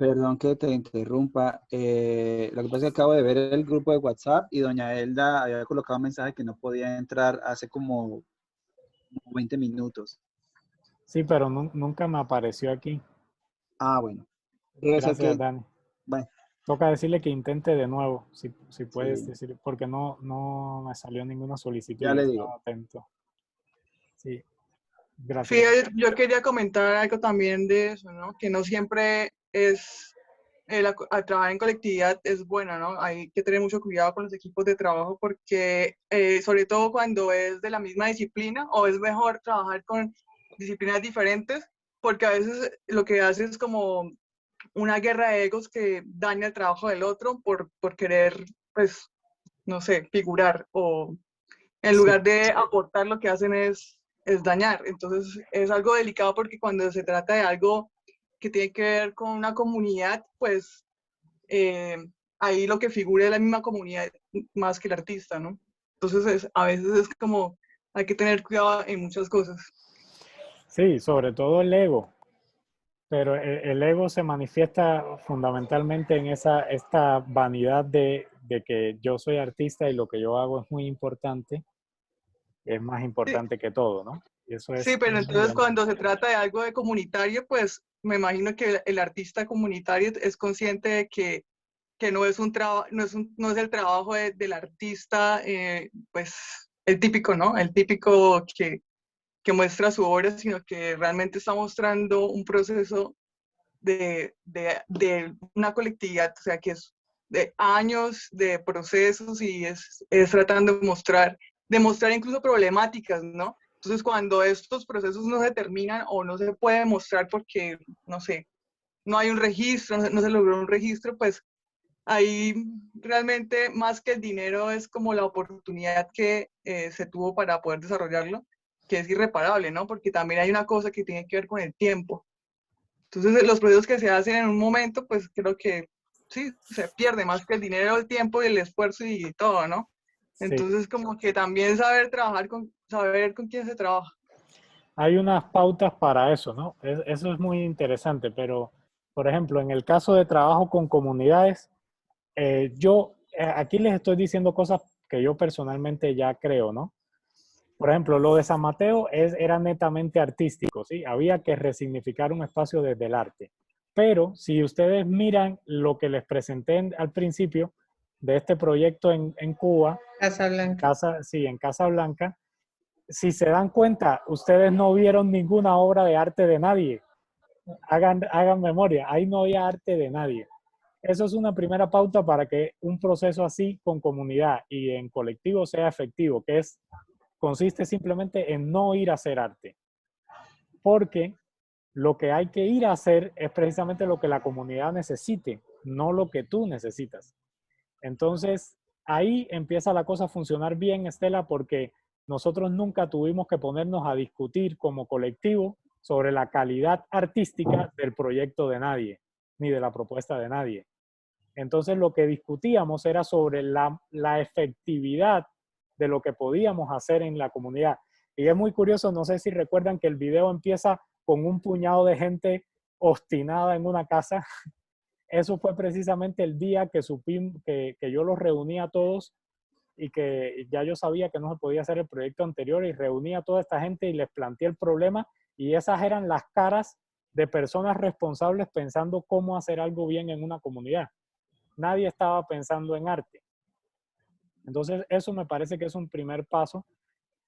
Perdón que te interrumpa. Lo que pasa es que acabo de ver el grupo de WhatsApp y doña Elda había colocado un mensaje que no podía entrar hace como 20 minutos. Sí, pero nunca me apareció aquí. Ah, bueno. Debe ser Gracias, que, Dani. bueno, Toca decirle que intente de nuevo, si puedes sí, decir, porque no me salió ninguna solicitud ya y le digo. estaba atento. Sí, Sí, gracias. yo quería comentar algo también de eso, ¿no? Que no siempre es, trabajar en colectividad es bueno, ¿no? Hay que tener mucho cuidado con los equipos de trabajo porque, sobre todo cuando es de la misma disciplina, o es mejor trabajar con disciplinas diferentes, porque a veces lo que hace es como una guerra de egos que daña el trabajo del otro por querer, pues, no sé, figurar o en Sí, lugar de aportar lo que hacen es dañar. Entonces es algo delicado porque cuando se trata de algo que tiene que ver con una comunidad, pues eh, ahí lo que figura es la misma comunidad más que el artista, ¿no? Entonces a veces es como hay que tener cuidado en muchas cosas. sí, sobre todo el ego, pero el ego se manifiesta fundamentalmente en esta vanidad de que yo soy artista y lo que yo hago es muy importante, es más Sí, importante que todo, ¿no? Y eso sí, es pero muy entonces dañino. cuando se trata de algo de comunitario, pues me imagino que el artista comunitario es consciente de que no es un trabajo, no es el trabajo del artista, pues el típico, ¿no? El típico que muestra su obra, sino que realmente está mostrando un proceso de una colectividad, o sea, que es de años de procesos y es tratando de mostrar incluso problemáticas, ¿no? Entonces, cuando estos procesos no se terminan o no se puede mostrar porque, no sé, no hay un registro, no se logró un registro, pues ahí realmente más que el dinero es como la oportunidad que se tuvo para poder desarrollarlo, que es irreparable, ¿no? Porque también hay una cosa que tiene que ver con el tiempo. Entonces, los proyectos que se hacen en un momento, pues creo que sí, se pierde más que el dinero, el tiempo y el esfuerzo y todo, ¿no? Sí, Entonces, como que también saber con quién se trabaja. hay unas pautas para eso, ¿no? Eso es muy interesante, pero, por ejemplo, en el caso de trabajo con comunidades, aquí les estoy diciendo cosas que yo personalmente ya creo, ¿no? Por ejemplo, lo de San Mateo era netamente artístico, ¿sí? Había que resignificar un espacio desde el arte. Pero si ustedes miran lo que les presenté al principio de este proyecto en Cuba, Casa Blanca. sí, en Casa Blanca, si se dan cuenta, ustedes no vieron ninguna obra de arte de nadie. Hagan memoria, ahí no había arte de nadie. Eso es una primera pauta para que un proceso así con comunidad y en colectivo sea efectivo, que consiste simplemente en no ir a hacer arte, porque lo que hay que ir a hacer es precisamente lo que la comunidad necesite, no lo que tú necesitas. Entonces, ahí empieza la cosa a funcionar bien, Estela, porque nosotros nunca tuvimos que ponernos a discutir como colectivo sobre la calidad artística del proyecto de nadie, ni de la propuesta de nadie. Entonces, lo que discutíamos era sobre la efectividad de lo que podíamos hacer en la comunidad. Y es muy curioso, no sé si recuerdan que el video empieza con un puñado de gente obstinada en una casa. Eso fue precisamente el día que supimos que yo los reuní a todos y que ya yo sabía que no se podía hacer el proyecto anterior y reuní a toda esta gente y les planteé el problema y esas eran las caras de personas responsables pensando cómo hacer algo bien en una comunidad. Nadie estaba pensando en arte. Entonces, eso me parece que es un primer paso.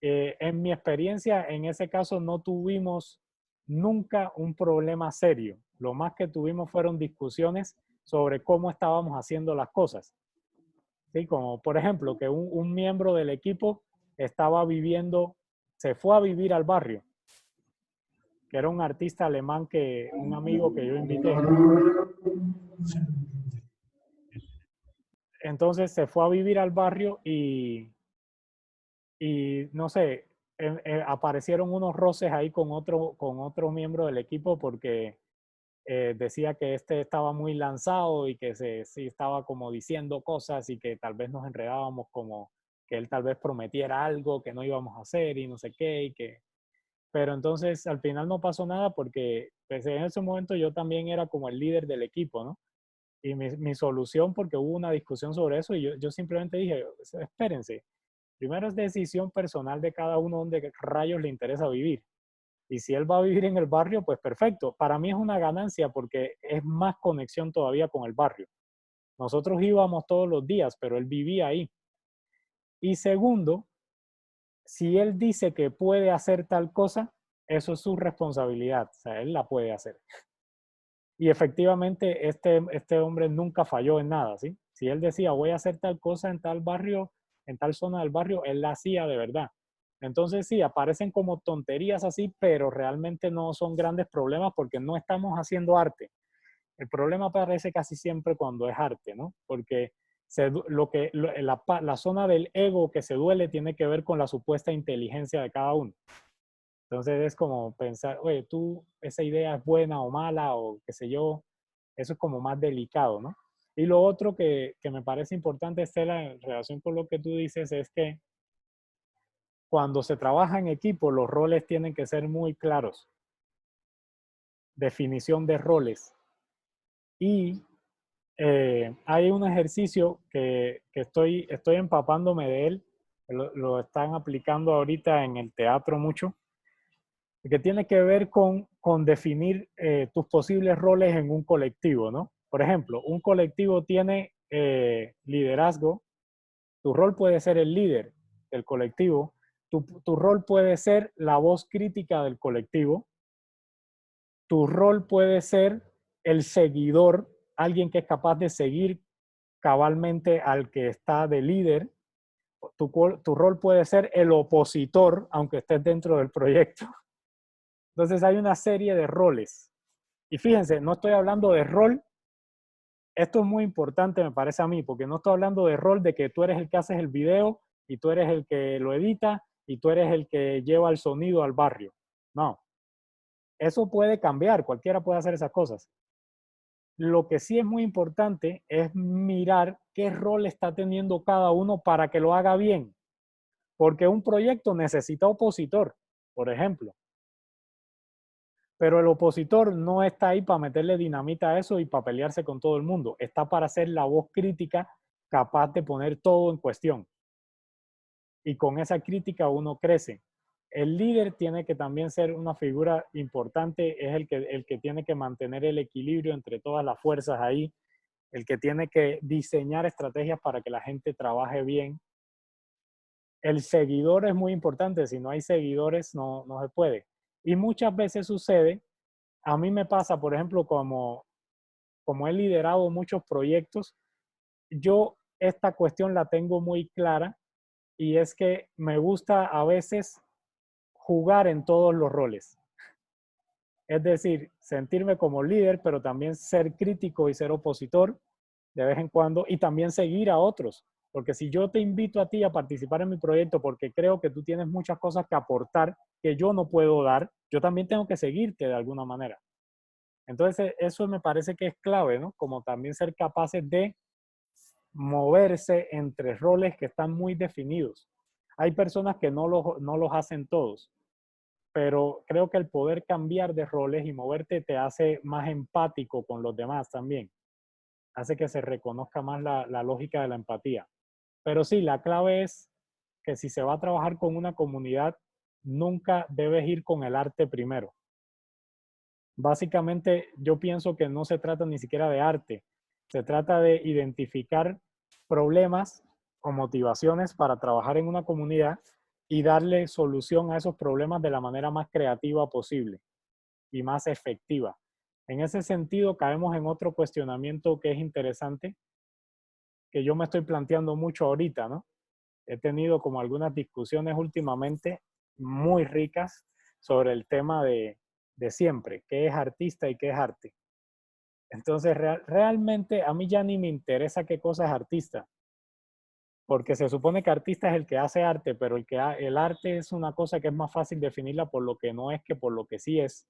En mi experiencia, en ese caso, no tuvimos nunca un problema serio. Lo más que tuvimos fueron discusiones sobre cómo estábamos haciendo las cosas. ¿Sí? Como por ejemplo, que un miembro del equipo estaba viviendo, se fue a vivir al barrio, que era un artista alemán, un amigo que yo invité. Entonces se fue a vivir al barrio y no sé, aparecieron unos roces ahí con otro miembro del equipo porque decía que este estaba muy lanzado y que sí estaba como diciendo cosas y que tal vez nos enredábamos como que él tal vez prometiera algo que no íbamos a hacer y no sé qué, pero entonces al final no pasó nada porque pues, en ese momento yo también era como el líder del equipo, ¿no? Y mi solución, porque hubo una discusión sobre eso, y yo simplemente dije, espérense, primero es decisión personal de cada uno donde rayos le interesa vivir. Y si él va a vivir en el barrio, pues perfecto. Para mí es una ganancia porque es más conexión todavía con el barrio. Nosotros íbamos todos los días, pero él vivía ahí. Y segundo, si él dice que puede hacer tal cosa, eso es su responsabilidad. O sea, él la puede hacer. Y efectivamente, este hombre nunca falló en nada, ¿sí? Si él decía, voy a hacer tal cosa en tal barrio, en tal zona del barrio, él la hacía de verdad. Entonces sí, aparecen como tonterías así, pero realmente no son grandes problemas porque no estamos haciendo arte. El problema aparece casi siempre cuando es arte, ¿no? Porque la zona del ego que se duele tiene que ver con la supuesta inteligencia de cada uno. Entonces es como pensar, oye, tú, esa idea es buena o mala o qué sé yo, eso es como más delicado, ¿no? Y lo otro que me parece importante, Estela, en relación con lo que tú dices, es que cuando se trabaja en equipo, los roles tienen que ser muy claros. Definición de roles. Y hay un ejercicio que estoy empapándome de él, lo están aplicando ahorita en el teatro mucho, que tiene que ver con definir tus posibles roles en un colectivo, ¿no? Por ejemplo, un colectivo tiene liderazgo, tu rol puede ser el líder del colectivo, tu rol puede ser la voz crítica del colectivo, tu rol puede ser el seguidor, alguien que es capaz de seguir cabalmente al que está de líder, tu rol puede ser el opositor, aunque estés dentro del proyecto. Entonces hay una serie de roles. Y fíjense, no estoy hablando de rol. Esto es muy importante, me parece a mí, porque no estoy hablando de rol de que tú eres el que haces el video y tú eres el que lo edita y tú eres el que lleva el sonido al barrio. No. Eso puede cambiar, cualquiera puede hacer esas cosas. Lo que sí es muy importante es mirar qué rol está teniendo cada uno para que lo haga bien. Porque un proyecto necesita opositor, por ejemplo. Pero el opositor no está ahí para meterle dinamita a eso y para pelearse con todo el mundo. Está para ser la voz crítica capaz de poner todo en cuestión. Y con esa crítica uno crece. El líder tiene que también ser una figura importante, es el que tiene que mantener el equilibrio entre todas las fuerzas ahí, el que tiene que diseñar estrategias para que la gente trabaje bien. El seguidor es muy importante, si no hay seguidores no se puede. Y muchas veces sucede, a mí me pasa, por ejemplo, como he liderado muchos proyectos, yo esta cuestión la tengo muy clara y es que me gusta a veces jugar en todos los roles. Es decir, sentirme como líder, pero también ser crítico y ser opositor de vez en cuando y también seguir a otros. Porque si yo te invito a ti a participar en mi proyecto porque creo que tú tienes muchas cosas que aportar que yo no puedo dar, yo también tengo que seguirte de alguna manera. Entonces, eso me parece que es clave, ¿no? Como también ser capaces de moverse entre roles que están muy definidos. Hay personas que no los hacen todos, pero creo que el poder cambiar de roles y moverte te hace más empático con los demás también. Hace que se reconozca más la lógica de la empatía. Pero sí, la clave es que si se va a trabajar con una comunidad, nunca debes ir con el arte primero. Básicamente, yo pienso que no se trata ni siquiera de arte, se trata de identificar problemas o motivaciones para trabajar en una comunidad y darle solución a esos problemas de la manera más creativa posible y más efectiva. En ese sentido, caemos en otro cuestionamiento que es interesante, que yo me estoy planteando mucho ahorita, ¿no? He tenido como algunas discusiones últimamente muy ricas sobre el tema de siempre, qué es artista y qué es arte. Entonces, realmente a mí ya ni me interesa qué cosa es artista, porque se supone que artista es el que hace arte, pero el arte es una cosa que es más fácil definirla por lo que no es que por lo que sí es.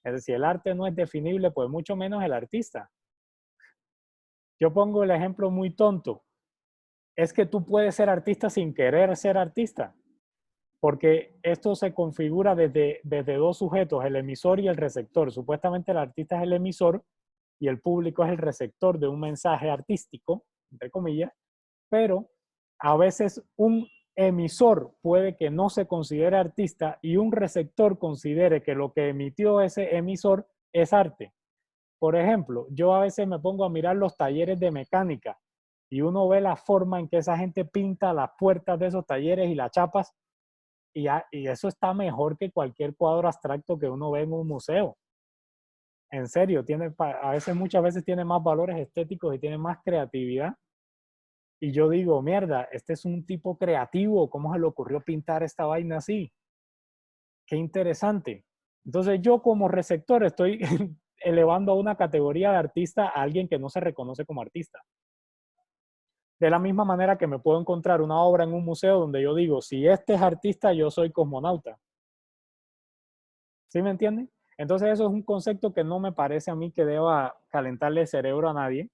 Es decir, el arte no es definible, pues mucho menos el artista. Yo pongo el ejemplo muy tonto. Es que tú puedes ser artista sin querer ser artista. porque esto se configura desde dos sujetos, el emisor y el receptor. Supuestamente el artista es el emisor y el público es el receptor de un mensaje artístico, entre comillas, pero a veces un emisor puede que no se considere artista y un receptor considere que lo que emitió ese emisor es arte. Por ejemplo, yo a veces me pongo a mirar los talleres de mecánica y uno ve la forma en que esa gente pinta las puertas de esos talleres y las chapas y eso está mejor que cualquier cuadro abstracto que uno ve en un museo. En serio, muchas veces tiene más valores estéticos y tiene más creatividad. Y yo digo, mierda, este es un tipo creativo, ¿cómo se le ocurrió pintar esta vaina así? Qué interesante. Entonces yo como receptor estoy elevando a una categoría de artista a alguien que no se reconoce como artista. De la misma manera que me puedo encontrar una obra en un museo donde yo digo, si este es artista, yo soy cosmonauta. ¿Sí me entienden? Entonces eso es un concepto que no me parece a mí que deba calentarle el cerebro a nadie.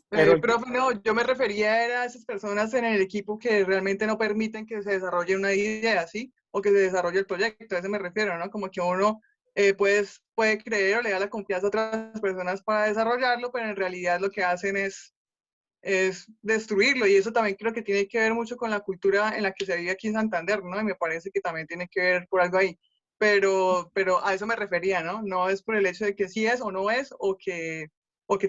Pero Profe, no, yo me refería era a esas personas en el equipo que realmente no permiten que se desarrolle una idea, ¿sí? O que se desarrolle el proyecto, a eso me refiero, ¿no? Como que uno puede creer o le da la confianza a otras personas para desarrollarlo, pero en realidad lo que hacen es destruirlo, y eso también creo que tiene que ver mucho con la cultura en la que se vive aquí en Santander, ¿no? Y me parece que también tiene que ver por algo ahí. Pero a eso me refería, ¿no? No es por el hecho de que sí es o no es, o que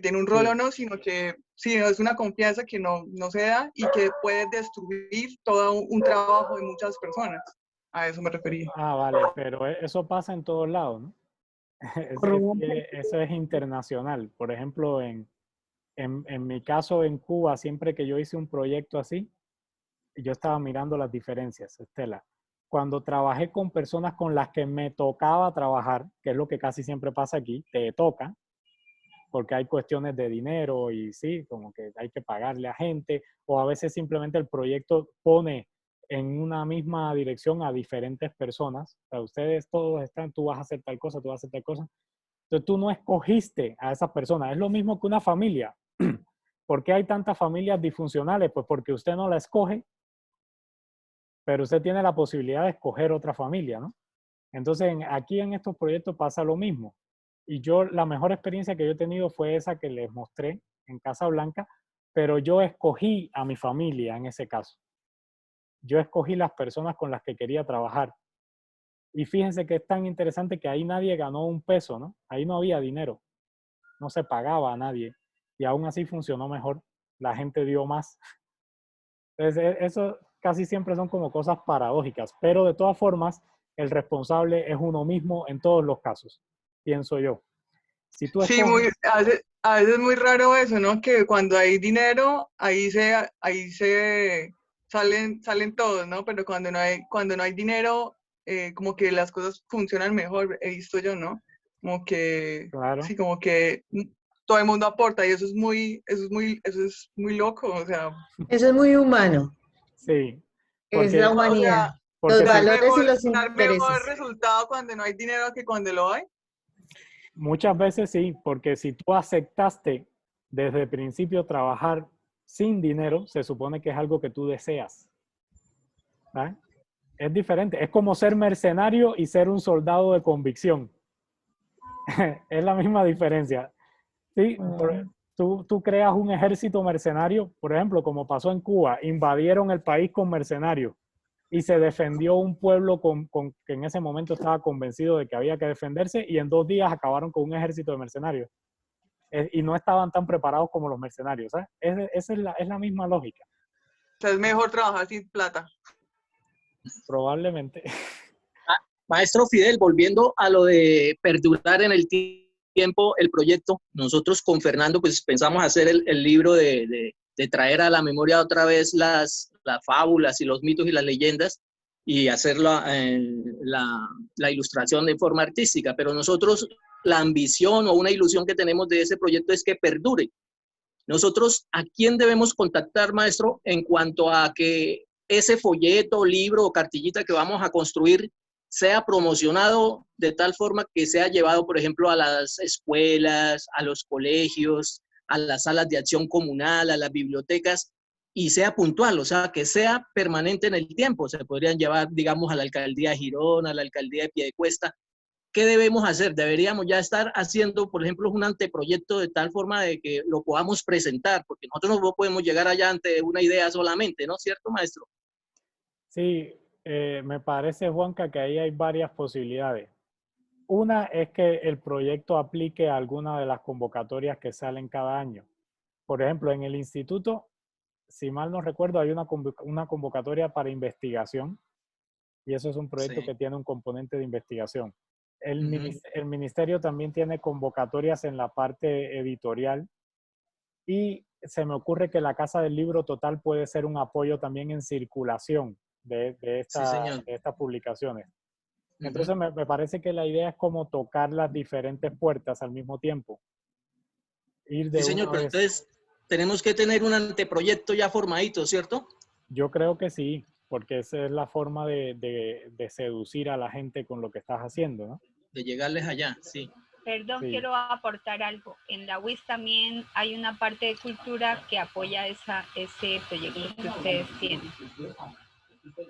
tiene un rol o no, sino que sí, es una confianza que no se da y que puede destruir todo un trabajo de muchas personas. A eso me refería. Ah, vale, pero eso pasa en todos lados, ¿no? Eso es internacional. Por ejemplo, en mi caso en Cuba, siempre que yo hice un proyecto así, yo estaba mirando las diferencias, Estela. Cuando trabajé con personas con las que me tocaba trabajar, que es lo que casi siempre pasa aquí, te toca, porque hay cuestiones de dinero y sí, como que hay que pagarle a gente, o a veces simplemente el proyecto pone en una misma dirección a diferentes personas. O sea, ustedes todos están, tú vas a hacer tal cosa, tú vas a hacer tal cosa. Entonces tú no escogiste a esas personas. Es lo mismo que una familia. ¿Por qué hay tantas familias disfuncionales? Pues porque usted no la escoge, pero usted tiene la posibilidad de escoger otra familia, ¿no? Entonces aquí en estos proyectos pasa lo mismo. Y yo, la mejor experiencia que yo he tenido fue esa que les mostré en Casa Blanca, pero yo escogí a mi familia en ese caso. Yo escogí las personas con las que quería trabajar. Y fíjense que es tan interesante que ahí nadie ganó un peso, ¿no? Ahí no había dinero, no se pagaba a nadie. Y aún así funcionó mejor, la gente dio más. Entonces, eso casi siempre son como cosas paradójicas, pero de todas formas, el responsable es uno mismo en todos los casos, pienso yo. Si tú Sí, escoges, a veces es muy raro eso, ¿no? Que cuando hay dinero, ahí se salen todos, ¿no? Pero cuando no hay dinero, como que las cosas funcionan mejor, he visto yo, ¿no? Como que, claro, sí, como que todo el mundo aporta y eso es muy loco, o sea, Eso es muy humano, sí, es la porque, o humanidad, sea, los porque dar valores y mejor, los dar mejor intereses. resultado cuando no hay dinero que cuando lo hay. muchas veces sí, porque si tú aceptaste desde el principio trabajar sin dinero, se supone que es algo que tú deseas. ¿Sabes? Es diferente, es como ser mercenario y ser un soldado de convicción. Es la misma diferencia. Sí, tú creas un ejército mercenario, por ejemplo, como pasó en Cuba, invadieron el país con mercenarios y se defendió un pueblo que en ese momento estaba convencido de que había que defenderse y en 2 días acabaron con un ejército de mercenarios. Y no estaban tan preparados como los mercenarios. ¿Sabes? Esa es la misma lógica. O sea, es mejor trabajar sin plata. Probablemente. Maestro Fidel, volviendo a lo de perdurar en el tiempo el proyecto, nosotros con Fernando pues pensamos hacer el libro de traer a la memoria otra vez las fábulas y los mitos y las leyendas y hacer la ilustración de forma artística, pero nosotros la ambición o una ilusión que tenemos de ese proyecto es que perdure. Nosotros, ¿a quién debemos contactar, maestro, en cuanto a que ese folleto, libro o cartillita que vamos a construir sea promocionado de tal forma que sea llevado, por ejemplo, a las escuelas, a los colegios, a las salas de acción comunal, a las bibliotecas, y sea puntual, o sea, que sea permanente en el tiempo. Se podrían llevar, digamos, a la alcaldía de Girón, a la alcaldía de Piedecuesta. ¿Qué debemos hacer? Deberíamos ya estar haciendo, por ejemplo, un anteproyecto de tal forma de que lo podamos presentar, porque nosotros no podemos llegar allá ante una idea solamente, ¿no es cierto, maestro? Sí, me parece, Juanca, que ahí hay varias posibilidades. Una es que el proyecto aplique a alguna de las convocatorias que salen cada año. Por ejemplo, en el instituto, si mal no recuerdo, hay una convocatoria para investigación y eso es un proyecto Sí. que tiene un componente de investigación. El Ujú. el ministerio también tiene convocatorias en la parte editorial y se me ocurre que la Casa del Libro Total puede ser un apoyo también en circulación Sí, señor. de estas publicaciones. Ujú. Entonces me parece que la idea es como tocar las diferentes puertas al mismo tiempo. Ir Sí, de señor, una pero vez. entonces tenemos que tener un anteproyecto ya formadito, ¿cierto? Yo creo que sí, porque esa es la forma de seducir a la gente con lo que estás haciendo, ¿no? De llegarles allá, sí. Perdón, Sí. quiero aportar algo. En la UIS también hay una parte de cultura que apoya ese proyecto que ustedes tienen.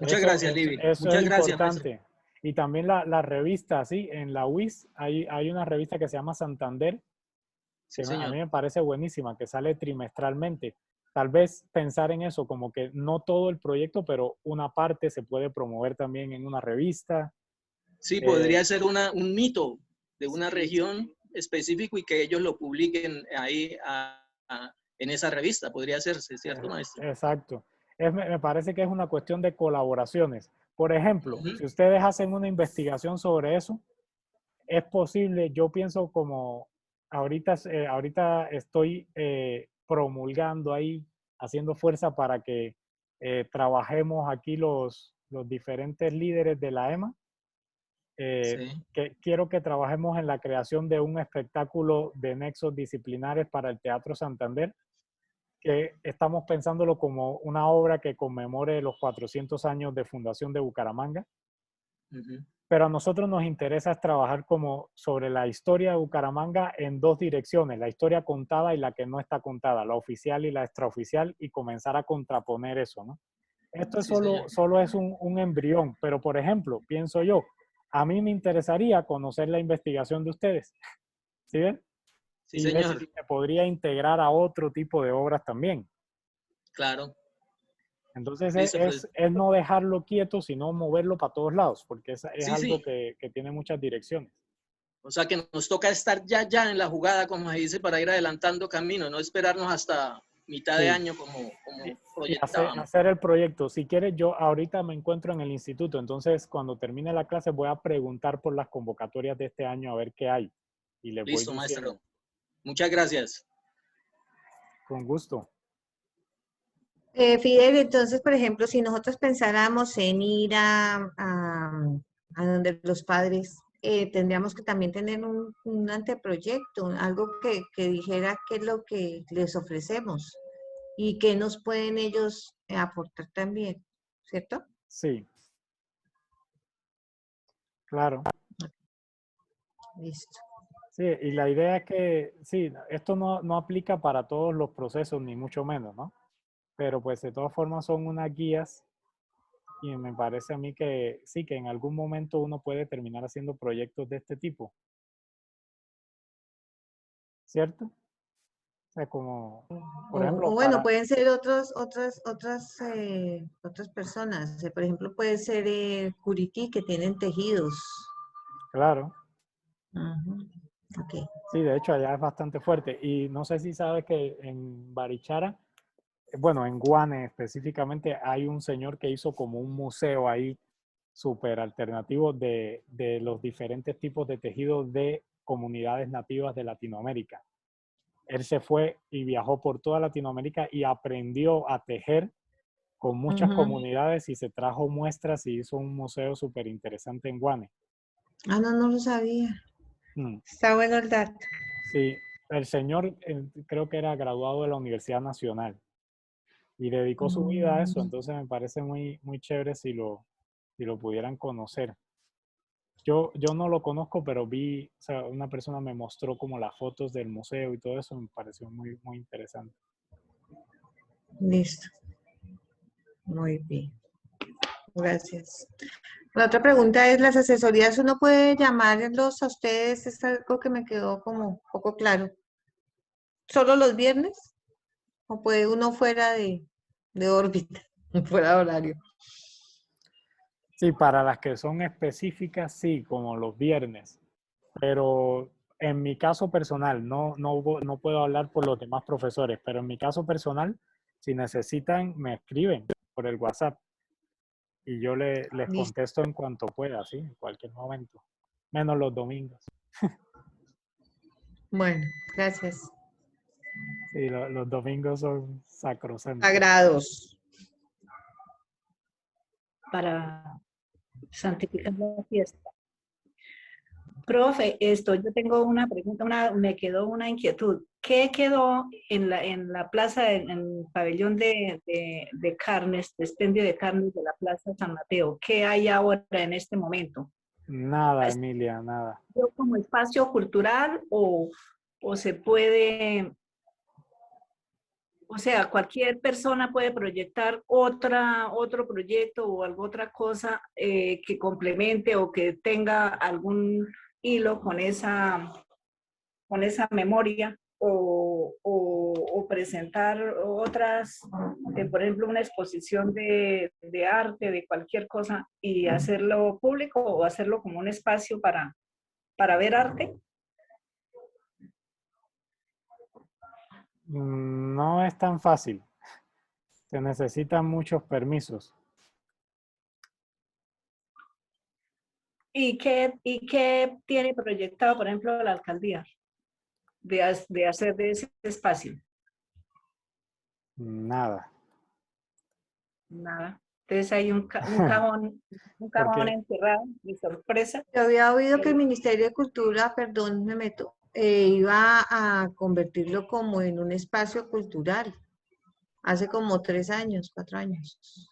Muchas gracias, Libby. Eso es Muchas gracias, maestro. importante. Y también la revista, sí, en la UIS hay una revista que se llama Santander, Sí, que a señor. mí me parece buenísima, que sale trimestralmente. Tal vez pensar en eso, como que no todo el proyecto, pero una parte se puede promover también en una revista. Sí, Eh, podría ser un mito de una región específico y que ellos lo publiquen ahí en esa revista. Podría serse, ¿cierto, maestro? Exacto. Me parece que es una cuestión de colaboraciones. Por ejemplo, Ujú. si ustedes hacen una investigación sobre eso, es posible, yo pienso como ahorita estoy promulgando ahí, haciendo fuerza para que trabajemos aquí los diferentes líderes de la EMA. Sí. Que quiero que trabajemos en la creación de un espectáculo de nexos disciplinares para el Teatro Santander, que estamos pensándolo como una obra que conmemore los 400 años de fundación de Bucaramanga. Ujú. Pero a nosotros nos interesa es trabajar como sobre la historia de Bucaramanga en dos direcciones, la historia contada y la que no está contada, la oficial y la extraoficial, y comenzar a contraponer eso, ¿no? Esto es Sí, señor. solo es un embrión, pero por ejemplo, pienso yo, a mí me interesaría conocer la investigación de ustedes, ¿sí ven? Sí, Y ver si señor. se podría integrar a otro tipo de obras también. Claro. Entonces Listo, pues. es no dejarlo quieto, sino moverlo para todos lados, porque es Sí, algo sí. que tiene muchas direcciones. O sea que nos toca estar ya en la jugada, como se dice, para ir adelantando camino, no esperarnos hasta mitad de Sí. año como Y proyectábamos. hacer el proyecto. Si quieres, yo ahorita me encuentro en el instituto, entonces cuando termine la clase voy a preguntar por las convocatorias de este año a ver qué hay y les voy Listo, maestro. diciendo. Muchas gracias. Con gusto. Fidel, entonces, por ejemplo, si nosotros pensáramos en ir a donde los padres, tendríamos que también tener un anteproyecto, algo que dijera qué es lo que les ofrecemos y qué nos pueden ellos aportar también, ¿cierto? Sí, claro. Listo. Sí, y la idea es que, sí, esto no aplica para todos los procesos, ni mucho menos, ¿no? Pero pues de todas formas son unas guías y me parece a mí que sí, que en algún momento uno puede terminar haciendo proyectos de este tipo, ¿cierto? O sea, como, por O ejemplo, bueno, pueden ser otras personas. Por ejemplo, puede ser Curití, que tienen tejidos. claro, Ujú. Ok. sí, de hecho allá es bastante fuerte. Y no sé si sabes que en Barichara, bueno, en Guane específicamente, hay un señor que hizo como un museo ahí súper alternativo de los diferentes tipos de tejidos de comunidades nativas de Latinoamérica. Él se fue y viajó por toda Latinoamérica y aprendió a tejer con muchas Ujú. comunidades y se trajo muestras y hizo un museo súper interesante en Guane. Ah, no, no lo sabía. Mm. Está bueno el dato. Sí, el señor creo que era graduado de la Universidad Nacional y dedicó su vida a eso, Mm. entonces me parece muy chévere si lo pudieran conocer. Yo no lo conozco, pero vi, o sea, una persona me mostró como las fotos del museo y todo eso, me pareció muy interesante. Listo. Muy bien. Gracias. La otra pregunta es, ¿las asesorías uno puede llamarlos a ustedes? Es algo que me quedó como poco claro. ¿Solo los viernes? ¿O puede uno fuera de órbita, fuera de horario? Sí, para las que son específicas, sí, como los viernes. Pero en mi caso personal, no puedo hablar por los demás profesores, pero en mi caso personal, si necesitan, me escriben por el WhatsApp y yo les Listo. contesto en cuanto pueda, sí, en cualquier momento, menos los domingos. Bueno, gracias. Sí, los domingos son sacrosantos. Sagrados. Para santificar la fiesta. Profe, yo tengo una pregunta, me quedó una inquietud. ¿Qué quedó en la plaza, en el pabellón de carnes, de expendio de carnes de la Plaza San Mateo? ¿Qué hay ahora en este momento? Nada, Emilia, nada. ¿Como espacio cultural o se puede, o sea, cualquier persona puede proyectar otro proyecto o alguna otra cosa que complemente o que tenga algún hilo con esa memoria o presentar otras, por ejemplo, una exposición de arte, de cualquier cosa y hacerlo público o hacerlo como un espacio para ver arte? No es tan fácil. Se necesitan muchos permisos. ¿Y qué tiene proyectado, por ejemplo, la alcaldía de hacer de ese espacio? Nada. Nada. Entonces hay un cajón Porque encerrado de sorpresa. Yo había oído que el Ministerio de Cultura, perdón, me meto, iba a convertirlo como en un espacio cultural. Hace como 3 años, 4 años.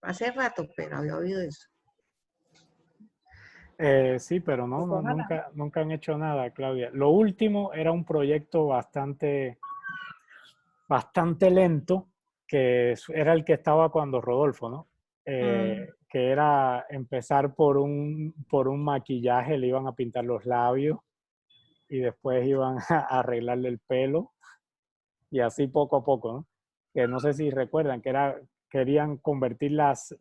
Hace rato, pero había oído eso. sí, pero no, Pues ojalá. nunca han hecho nada, Claudia. Lo último era un proyecto bastante lento, que era el que estaba cuando Rodolfo, ¿no? Que era empezar por un maquillaje, le iban a pintar los labios y después iban a arreglarle el pelo y así poco a poco, ¿no? Que no sé si recuerdan, querían convertir las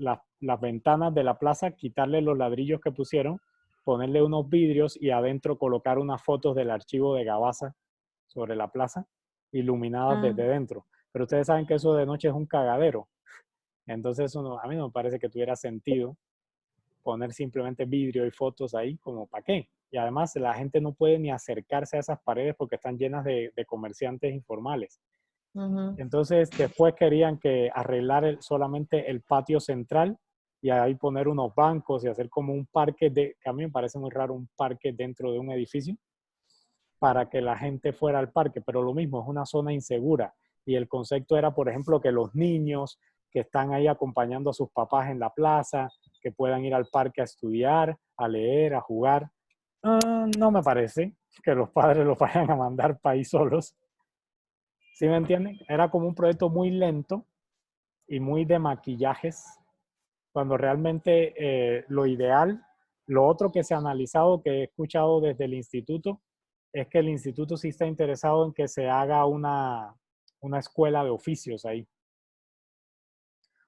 ventanas de la plaza, quitarle los ladrillos que pusieron, ponerle unos vidrios y adentro colocar unas fotos del archivo de Gabasa sobre la plaza, iluminadas desde dentro. Pero ustedes saben que eso de noche es un cagadero. Entonces a mí no me parece que tuviera sentido poner simplemente vidrio y fotos ahí, como para qué. Y además la gente no puede ni acercarse a esas paredes porque están llenas de comerciantes informales. Entonces después querían que arreglar solamente el patio central y ahí poner unos bancos y hacer como un parque, que a mí me parece muy raro un parque dentro de un edificio, para que la gente fuera al parque, pero lo mismo, es una zona insegura. Y el concepto era, por ejemplo, que los niños que están ahí acompañando a sus papás en la plaza, que puedan ir al parque a estudiar, a leer, a jugar. No me parece que los padres los vayan a mandar para ahí solos. ¿Sí me entienden? Era como un proyecto muy lento y muy de maquillajes, cuando realmente lo ideal, lo otro que se ha analizado, que he escuchado desde el instituto, es que el instituto sí está interesado en que se haga una escuela de oficios ahí,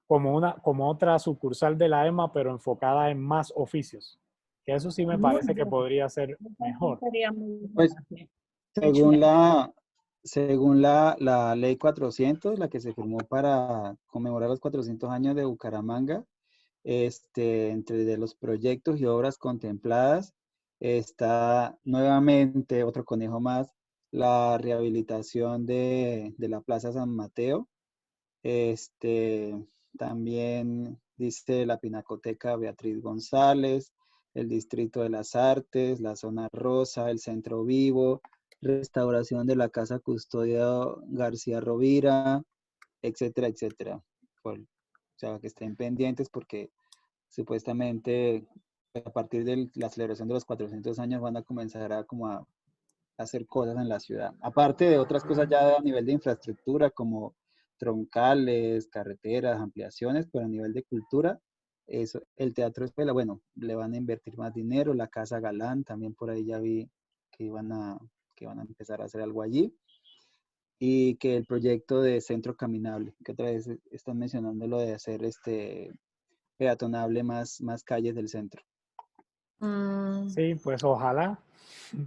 como otra sucursal de la EMA, pero enfocada en más oficios. Que eso sí me parece que podría ser mejor. Pues, según la ley 400, la que se firmó para conmemorar los 400 años de Bucaramanga, entre de los proyectos y obras contempladas está nuevamente, otro conejo más, la rehabilitación de la Plaza San Mateo. También dice la Pinacoteca Beatriz González, el Distrito de las Artes, la Zona Rosa, el Centro Vivo, restauración de la Casa Custodia García Rovira, etcétera, etcétera. O sea, que estén pendientes porque supuestamente a partir de la celebración de los 400 años van a comenzar a hacer cosas en la ciudad. Aparte de otras cosas ya a nivel de infraestructura, como troncales, carreteras, ampliaciones, pero a nivel de cultura, eso, el Teatro Escuela, bueno, le van a invertir más dinero, la Casa Galán, también por ahí ya vi que que van a empezar a hacer algo allí, y que el proyecto de Centro Caminable, que otra vez están mencionando lo de hacer peatonable más calles del centro. Sí, pues ojalá.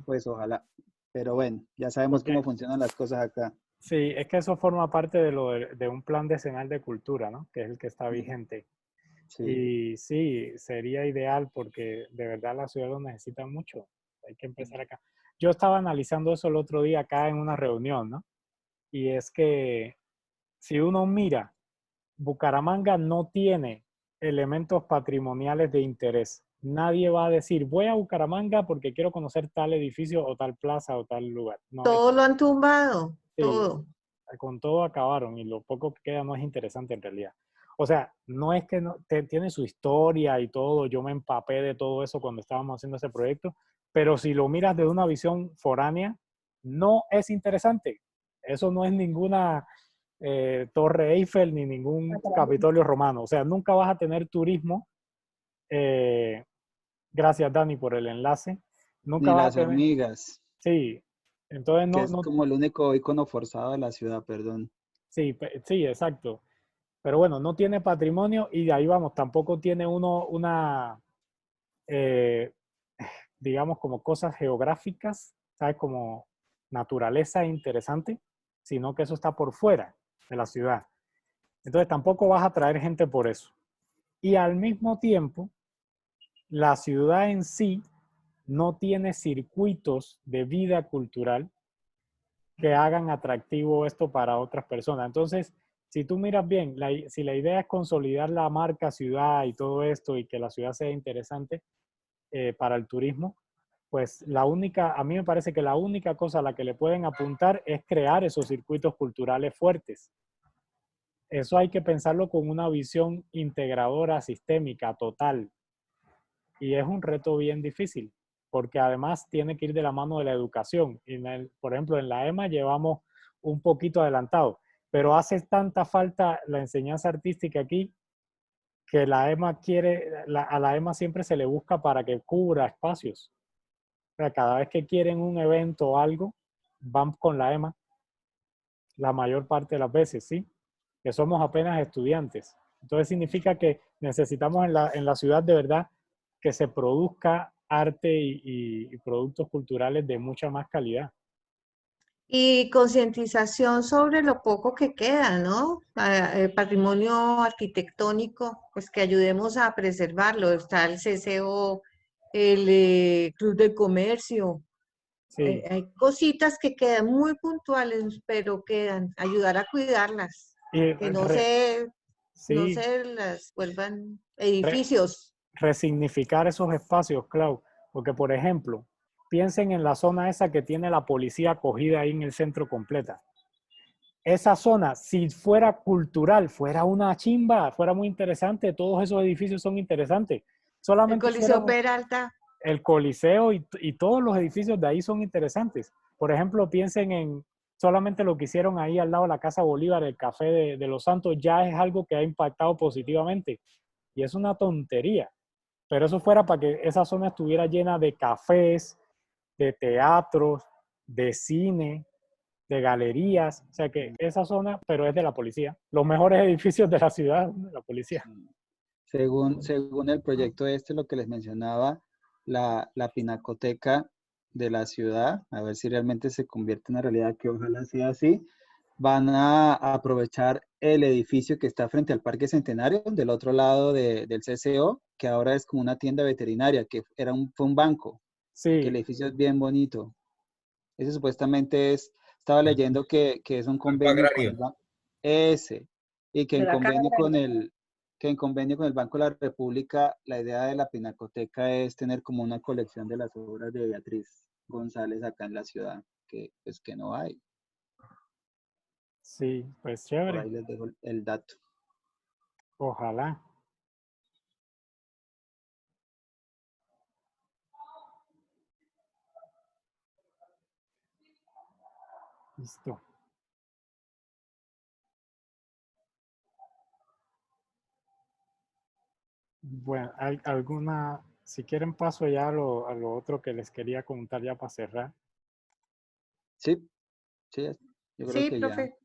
Pues ojalá. Pero bueno, ya sabemos Porque cómo funcionan las cosas acá. sí, es que eso forma parte de un plan decenal de cultura, ¿no? Que es el que está vigente. Sí. Y sí, sería ideal porque de verdad la ciudad lo necesita mucho. Hay que empezar acá. Yo estaba analizando eso el otro día acá en una reunión, ¿no? Y es que si uno mira, Bucaramanga no tiene elementos patrimoniales de interés. Nadie va a decir, voy a Bucaramanga porque quiero conocer tal edificio o tal plaza o tal lugar. No, Todo lo han tumbado, sí, todo. con todo acabaron y lo poco que queda no es interesante en realidad. O sea, no es que no, tiene su historia y todo, yo me empapé de todo eso cuando estábamos haciendo ese proyecto, pero si lo miras desde una visión foránea, no es interesante. Eso no es ninguna Torre Eiffel ni ningún Capitolio romano. O sea, nunca vas a tener turismo. eh, gracias, Dani, por el enlace. Nunca Ni vas a las tener, hormigas, sí, entonces que no, es no, como el único icono forzado de la ciudad, perdón. sí, sí, exacto. Pero bueno, no tiene patrimonio y de ahí vamos, tampoco tiene uno una, eh, digamos, como cosas geográficas, ¿sabes? Como naturaleza interesante, sino que eso está por fuera de la ciudad. Entonces tampoco vas a traer gente por eso. Y al mismo tiempo, la ciudad en sí no tiene circuitos de vida cultural que hagan atractivo esto para otras personas. Entonces, si tú miras bien, si la idea es consolidar la marca ciudad y todo esto y que la ciudad sea interesante para el turismo, pues a mí me parece que la única cosa a la que le pueden apuntar es crear esos circuitos culturales fuertes. Eso hay que pensarlo con una visión integradora, sistémica, total. Y es un reto bien difícil, porque además tiene que ir de la mano de la educación. Y por ejemplo, en la EMA llevamos un poquito adelantado, pero hace tanta falta la enseñanza artística aquí que la EMA a la EMA siempre se le busca para que cubra espacios. O sea, cada vez que quieren un evento o algo, van con la EMA la mayor parte de las veces, ¿sí? Que somos apenas estudiantes. Entonces significa que necesitamos en la ciudad de verdad que se produzca arte y productos culturales de mucha más calidad. Y concientización sobre lo poco que queda, ¿no? El patrimonio arquitectónico, pues que ayudemos a preservarlo. Está el CCO, el Club de Comercio. Sí, Hay cositas que quedan muy puntuales, pero quedan. Ayudar a cuidarlas, y que no sí, se las vuelvan re, edificios. resignificar esos espacios, Clau. Porque, por ejemplo, piensen en la zona esa que tiene la policía acogida ahí en el centro completa. Esa zona, si fuera cultural, fuera una chimba, fuera muy interesante, todos esos edificios son interesantes. El Solamente Coliseo fueran Peralta. el Coliseo y todos los edificios de ahí son interesantes. Por ejemplo, piensen en solamente lo que hicieron ahí al lado de la Casa Bolívar, el Café de Los Santos, ya es algo que ha impactado positivamente. Y es una tontería. Pero eso fuera para que esa zona estuviera llena de cafés, de teatros, de cine, de galerías, o sea que esa zona, pero es de la policía. Los mejores edificios de la ciudad, de la policía. Sí. Según el proyecto lo que les mencionaba, la pinacoteca de la ciudad, a ver si realmente se convierte en una realidad, que ojalá sea así, van a aprovechar el edificio que está frente al Parque Centenario, del otro lado del CCO, que ahora es como una tienda veterinaria, que fue un banco, que el Sí, edificio es bien bonito. Ese supuestamente estaba leyendo que es un Banco convenio con el Agrario. banco, ese, y De la Cámara. que en convenio con el Banco de la República, la idea de la pinacoteca es tener como una colección de las obras de Beatriz González acá en la ciudad, que pues que no hay. sí, pues Por chévere. ahí les dejo el dato. Ojalá. Listo. Bueno, alguna, si quieren paso ya a lo otro que les quería contar ya para cerrar. Sí, sí, yo creo Sí, que ya. profe.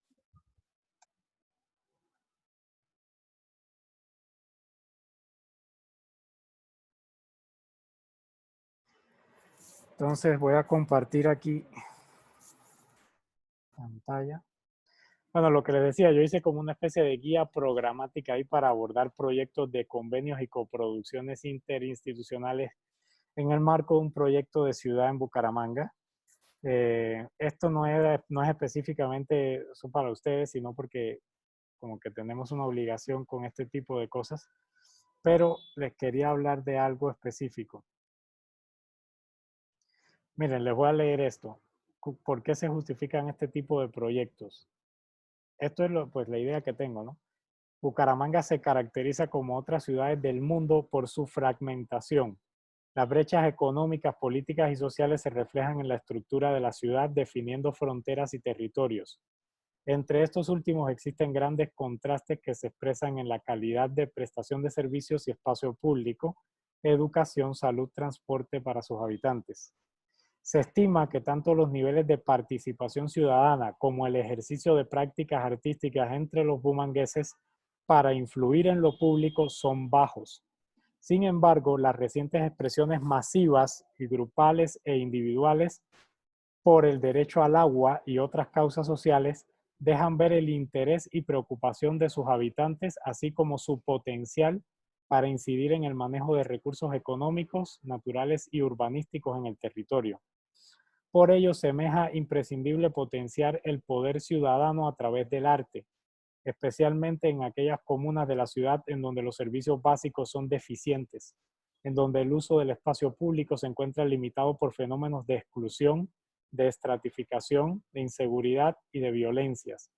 Entonces voy a compartir aquí pantalla. Bueno, lo que les decía, yo hice como una especie de guía programática ahí para abordar proyectos de convenios y coproducciones interinstitucionales en el marco de un proyecto de ciudad en Bucaramanga. Esto no es específicamente eso para ustedes, sino porque como que tenemos una obligación con este tipo de cosas, pero les quería hablar de algo específico. Miren, les voy a leer esto. ¿Por qué se justifican este tipo de proyectos? Esto es pues, la idea que tengo, ¿no? Bucaramanga se caracteriza como otras ciudades del mundo por su fragmentación. Las brechas económicas, políticas y sociales se reflejan en la estructura de la ciudad, definiendo fronteras y territorios. Entre estos últimos existen grandes contrastes que se expresan en la calidad de prestación de servicios y espacio público, educación, salud, transporte para sus habitantes. Se estima que tanto los niveles de participación ciudadana como el ejercicio de prácticas artísticas entre los bumangueses para influir en lo público son bajos. Sin embargo, las recientes expresiones masivas y grupales e individuales por el derecho al agua y otras causas sociales dejan ver el interés y preocupación de sus habitantes, así como su potencial para incidir en el manejo de recursos económicos, naturales y urbanísticos en el territorio. Por ello, semeja imprescindible potenciar el poder ciudadano a través del arte, especialmente en aquellas comunas de la ciudad en donde los servicios básicos son deficientes, en donde el uso del espacio público se encuentra limitado por fenómenos de exclusión, de estratificación, de inseguridad y de violencias,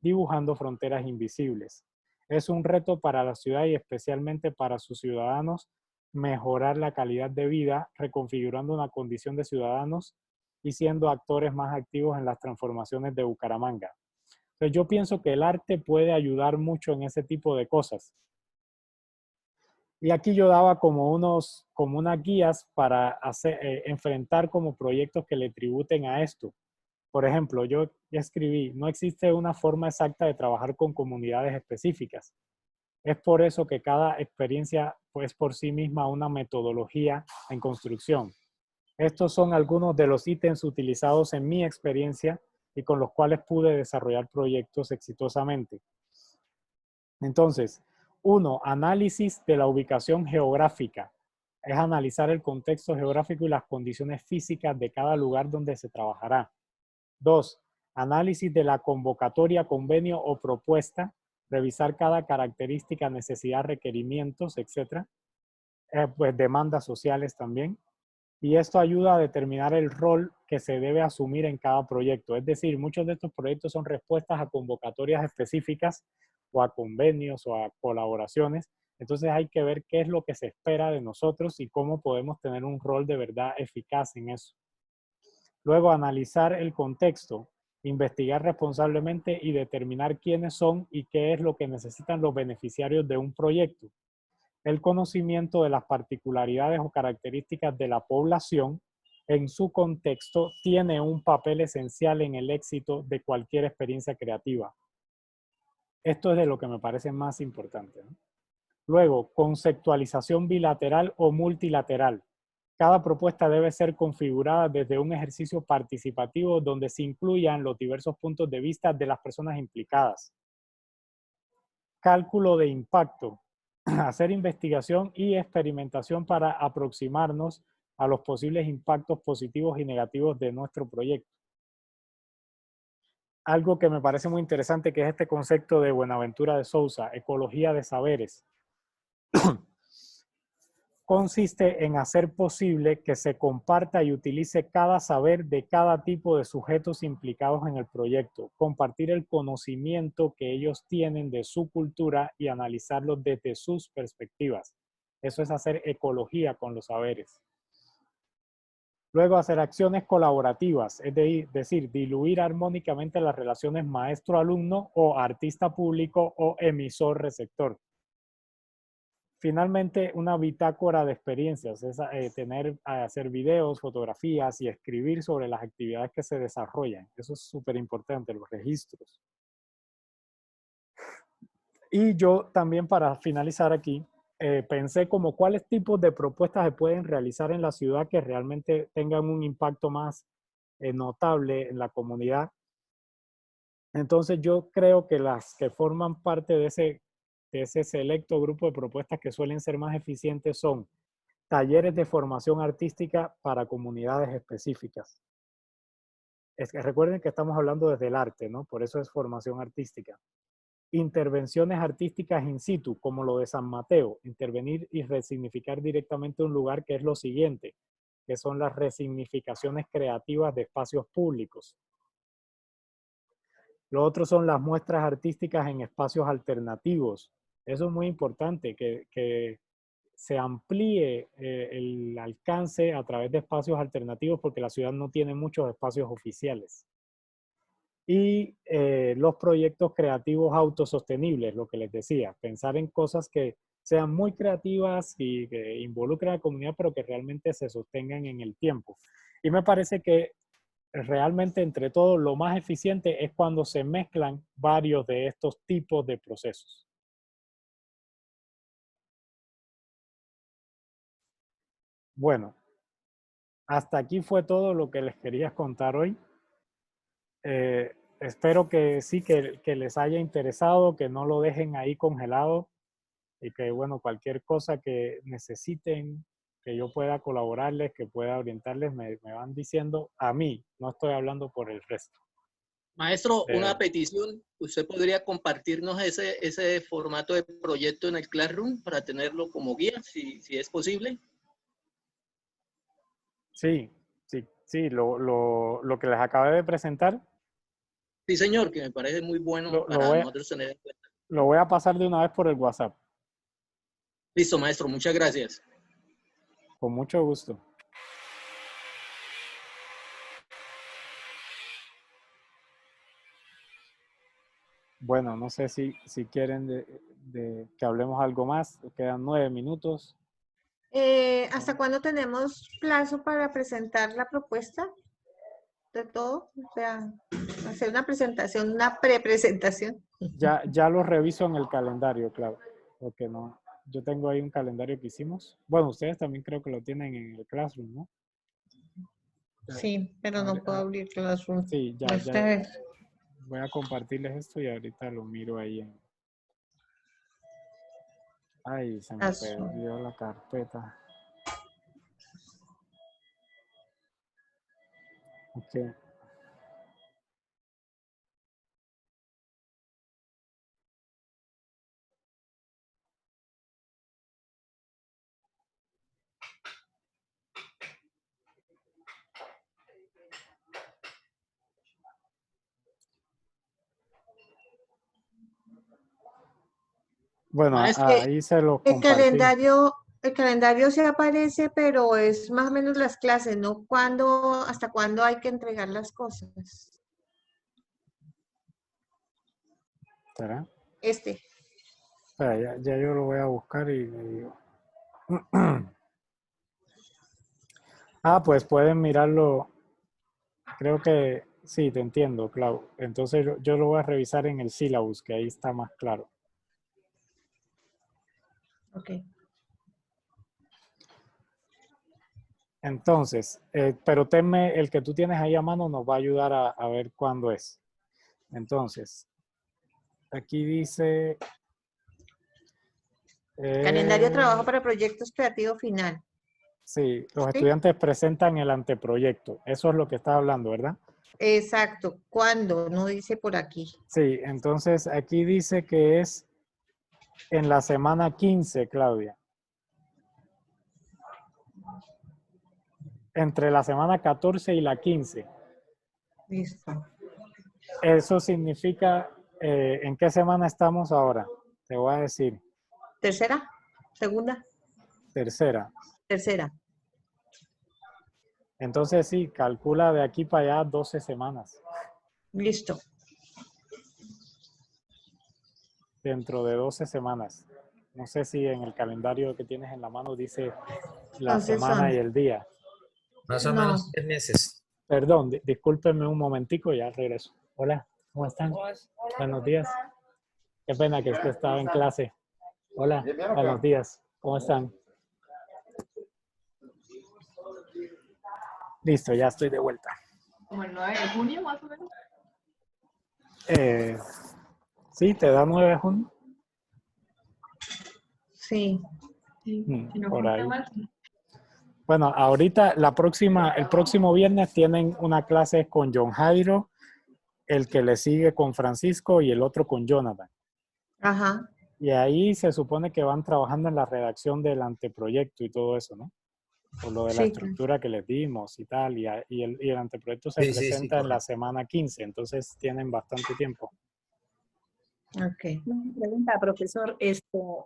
dibujando fronteras invisibles. Es un reto para la ciudad y especialmente para sus ciudadanos mejorar la calidad de vida, reconfigurando una condición de ciudadanos y siendo actores más activos en las transformaciones de Bucaramanga. Entonces yo pienso que el arte puede ayudar mucho en ese tipo de cosas. Y aquí yo daba como unas guías para enfrentar como proyectos que le tributen a esto. Por ejemplo, yo ya escribí, no existe una forma exacta de trabajar con comunidades específicas. Es por eso que cada experiencia es por sí misma una metodología en construcción. Estos son algunos de los ítems utilizados en mi experiencia y con los cuales pude desarrollar proyectos exitosamente. Entonces, 1. Análisis de la ubicación geográfica. Es analizar el contexto geográfico y las condiciones físicas de cada lugar donde se trabajará. 2. Análisis de la convocatoria, convenio o propuesta. Revisar cada característica, necesidad, requerimientos, etc. Pues demandas sociales también. Y esto ayuda a determinar el rol que se debe asumir en cada proyecto. Es decir, muchos de estos proyectos son respuestas a convocatorias específicas o a convenios o a colaboraciones. Entonces hay que ver qué es lo que se espera de nosotros y cómo podemos tener un rol de verdad eficaz en eso. Luego, analizar el contexto, investigar responsablemente y determinar quiénes son y qué es lo que necesitan los beneficiarios de un proyecto. El conocimiento de las particularidades o características de la población en su contexto tiene un papel esencial en el éxito de cualquier experiencia creativa. Esto es de lo que me parece más importante, ¿no? Luego, conceptualización bilateral o multilateral. Cada propuesta debe ser configurada desde un ejercicio participativo donde se incluyan los diversos puntos de vista de las personas implicadas. Cálculo de impacto. Hacer investigación y experimentación para aproximarnos a los posibles impactos positivos y negativos de nuestro proyecto. Algo que me parece muy interesante que es este concepto de Buenaventura de Sousa, ecología de saberes. Consiste en hacer posible que se comparta y utilice cada saber de cada tipo de sujetos implicados en el proyecto, compartir el conocimiento que ellos tienen de su cultura y analizarlo desde sus perspectivas. Eso es hacer ecología con los saberes. Luego, hacer acciones colaborativas, es decir, diluir armónicamente las relaciones maestro-alumno o artista público o emisor-receptor. finalmente, una bitácora de experiencias, es hacer videos, fotografías y escribir sobre las actividades que se desarrollan. Eso es súper importante, los registros. Y yo también, para finalizar aquí, pensé como cuáles tipos de propuestas se pueden realizar en la ciudad que realmente tengan un impacto más notable en la comunidad. Entonces yo creo que las que forman parte de ese selecto grupo de propuestas que suelen ser más eficientes son talleres de formación artística para comunidades específicas. Es que recuerden que estamos hablando desde el arte, ¿no? Por eso es formación artística. Intervenciones artísticas in situ, como lo de San Mateo, intervenir y resignificar directamente un lugar, que es lo siguiente, que son las resignificaciones creativas de espacios públicos. Lo otro son las muestras artísticas en espacios alternativos. Eso es muy importante, que se amplíe el alcance a través de espacios alternativos, porque la ciudad no tiene muchos espacios oficiales. Y los proyectos creativos autosostenibles, lo que les decía, pensar en cosas que sean muy creativas y que involucren a la comunidad, pero que realmente se sostengan en el tiempo. Y me parece que realmente entre todo lo más eficiente es cuando se mezclan varios de estos tipos de procesos. Bueno, hasta aquí fue todo lo que les quería contar hoy. Espero que sí, que les haya interesado, que no lo dejen ahí congelado y que, bueno, cualquier cosa que necesiten, que yo pueda colaborarles, que pueda orientarles, me van diciendo a mí, no estoy hablando por el resto. Maestro, una petición, ¿usted podría compartirnos ese formato de proyecto en el Classroom para tenerlo como guía, si es posible? Sí, lo que les acabé de presentar. Sí, señor, que me parece muy bueno para nosotros tener en cuenta. Lo voy a pasar de una vez por el WhatsApp. Listo, maestro, muchas gracias. Con mucho gusto. Bueno, no sé si quieren que hablemos algo más. Quedan 9 minutos. ¿Hasta cuándo tenemos plazo para presentar la propuesta de todo? O sea, hacer una presentación, una prepresentación. Ya lo reviso en el calendario, claro. Porque no, yo tengo ahí un calendario que hicimos. Bueno, ustedes también creo que lo tienen en el Classroom, ¿no? Sí, pero no puedo abrir Classroom. Sí, ya. Voy a compartirles esto y ahorita lo miro ahí. Ay, se me perdió la carpeta. Ok. Bueno, ahí se lo compartí. El calendario sí aparece, pero es más o menos las clases, ¿no? ¿Hasta cuándo hay que entregar las cosas? ¿Será? Espera, ya yo lo voy a buscar y le digo. Pues pueden mirarlo. Creo que sí, te entiendo, Clau. Entonces yo lo voy a revisar en el syllabus, que ahí está más claro. Ok. Entonces, pero tenme, el que tú tienes ahí a mano nos va a ayudar a ver cuándo es. Entonces, aquí dice... Calendario de trabajo para proyectos creativos final. Sí, los estudiantes presentan el anteproyecto. Eso es lo que estás hablando, ¿verdad? Exacto. ¿Cuándo? No dice por aquí. Sí, entonces aquí dice que es en la semana 15, Claudia. Entre la semana 14 y la 15. Listo. Eso significa, ¿en qué semana estamos ahora? Te voy a decir. ¿Tercera? ¿Segunda? Tercera. Tercera. Entonces sí, calcula de aquí para allá 12 semanas. Listo. Dentro de 12 semanas. No sé si en el calendario que tienes en la mano dice la Entonces semana son, y el día. Más o no, menos 3 meses. Perdón, discúlpenme un momentico, ya regreso. Hola, ¿cómo están? Buenos días. Qué pena que usted estaba en clase. Hola, buenos días. ¿Cómo están? Listo, ya estoy de vuelta. Como el 9 de junio, más o menos. Sí, te da 9 de junio. sí. Sí, si no Por ahí. falta más. Bueno, ahorita el próximo viernes tienen una clase con John Jairo, el que le sigue con Francisco y el otro con Jonathan. Ajá. Y ahí se supone que van trabajando en la redacción del anteproyecto y todo eso, ¿no? Por lo de la Sí, claro. estructura que les dimos y tal. Y el anteproyecto se Sí, sí, sí, presenta en la correcto. semana 15, entonces tienen bastante tiempo. Ok. Una pregunta, profesor.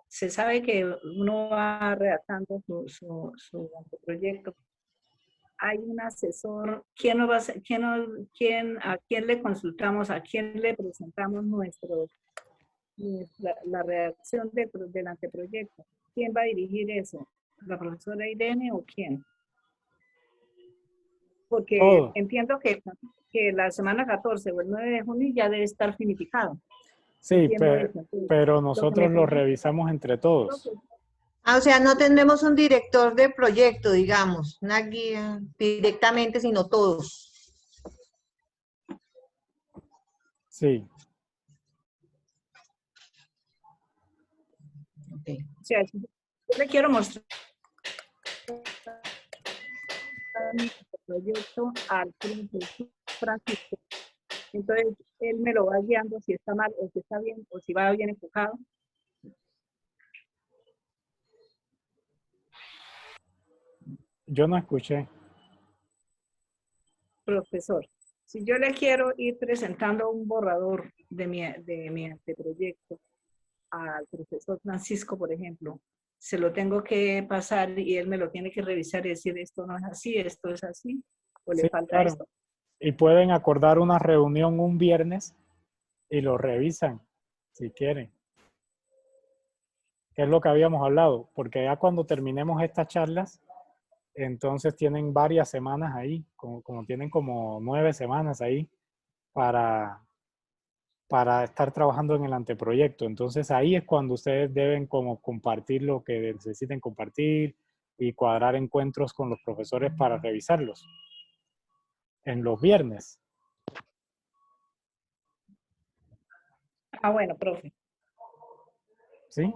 Se sabe que uno va redactando su anteproyecto. Hay un asesor. ¿Quién nos va a hacer- a quién le consultamos, a quién le presentamos la redacción del anteproyecto? ¿Quién va a dirigir eso? ¿La profesora Irene o quién? Porque Todo. entiendo que la semana 14 o el 9 de junio ya debe estar finiquitado. Sí, Entiendo eso. Entonces, pero lo que me nosotros lo pregunto revisamos entre todos. Ah, o sea, no tendremos un director de proyecto, digamos, una guía directamente, sino todos. Sí. Okay. o sea, yo le quiero mostrar mi proyecto al profesor Francisco. Entonces, él me lo va guiando si está mal o si está bien o si va bien enfocado. Yo no escuché. Profesor, si yo le quiero ir presentando un borrador de mi anteproyecto al profesor Francisco, por ejemplo, se lo tengo que pasar y él me lo tiene que revisar y decir esto no es así, esto es así, o le Sí, falta claro. esto. Y pueden acordar una reunión un viernes y lo revisan, si quieren. Que es lo que habíamos hablado, porque ya cuando terminemos estas charlas, entonces tienen varias semanas ahí, como tienen como 9 semanas ahí para estar trabajando en el anteproyecto. Entonces ahí es cuando ustedes deben como compartir lo que necesiten compartir y cuadrar encuentros con los profesores para revisarlos en los viernes. Ah, bueno, profe. ¿Sí?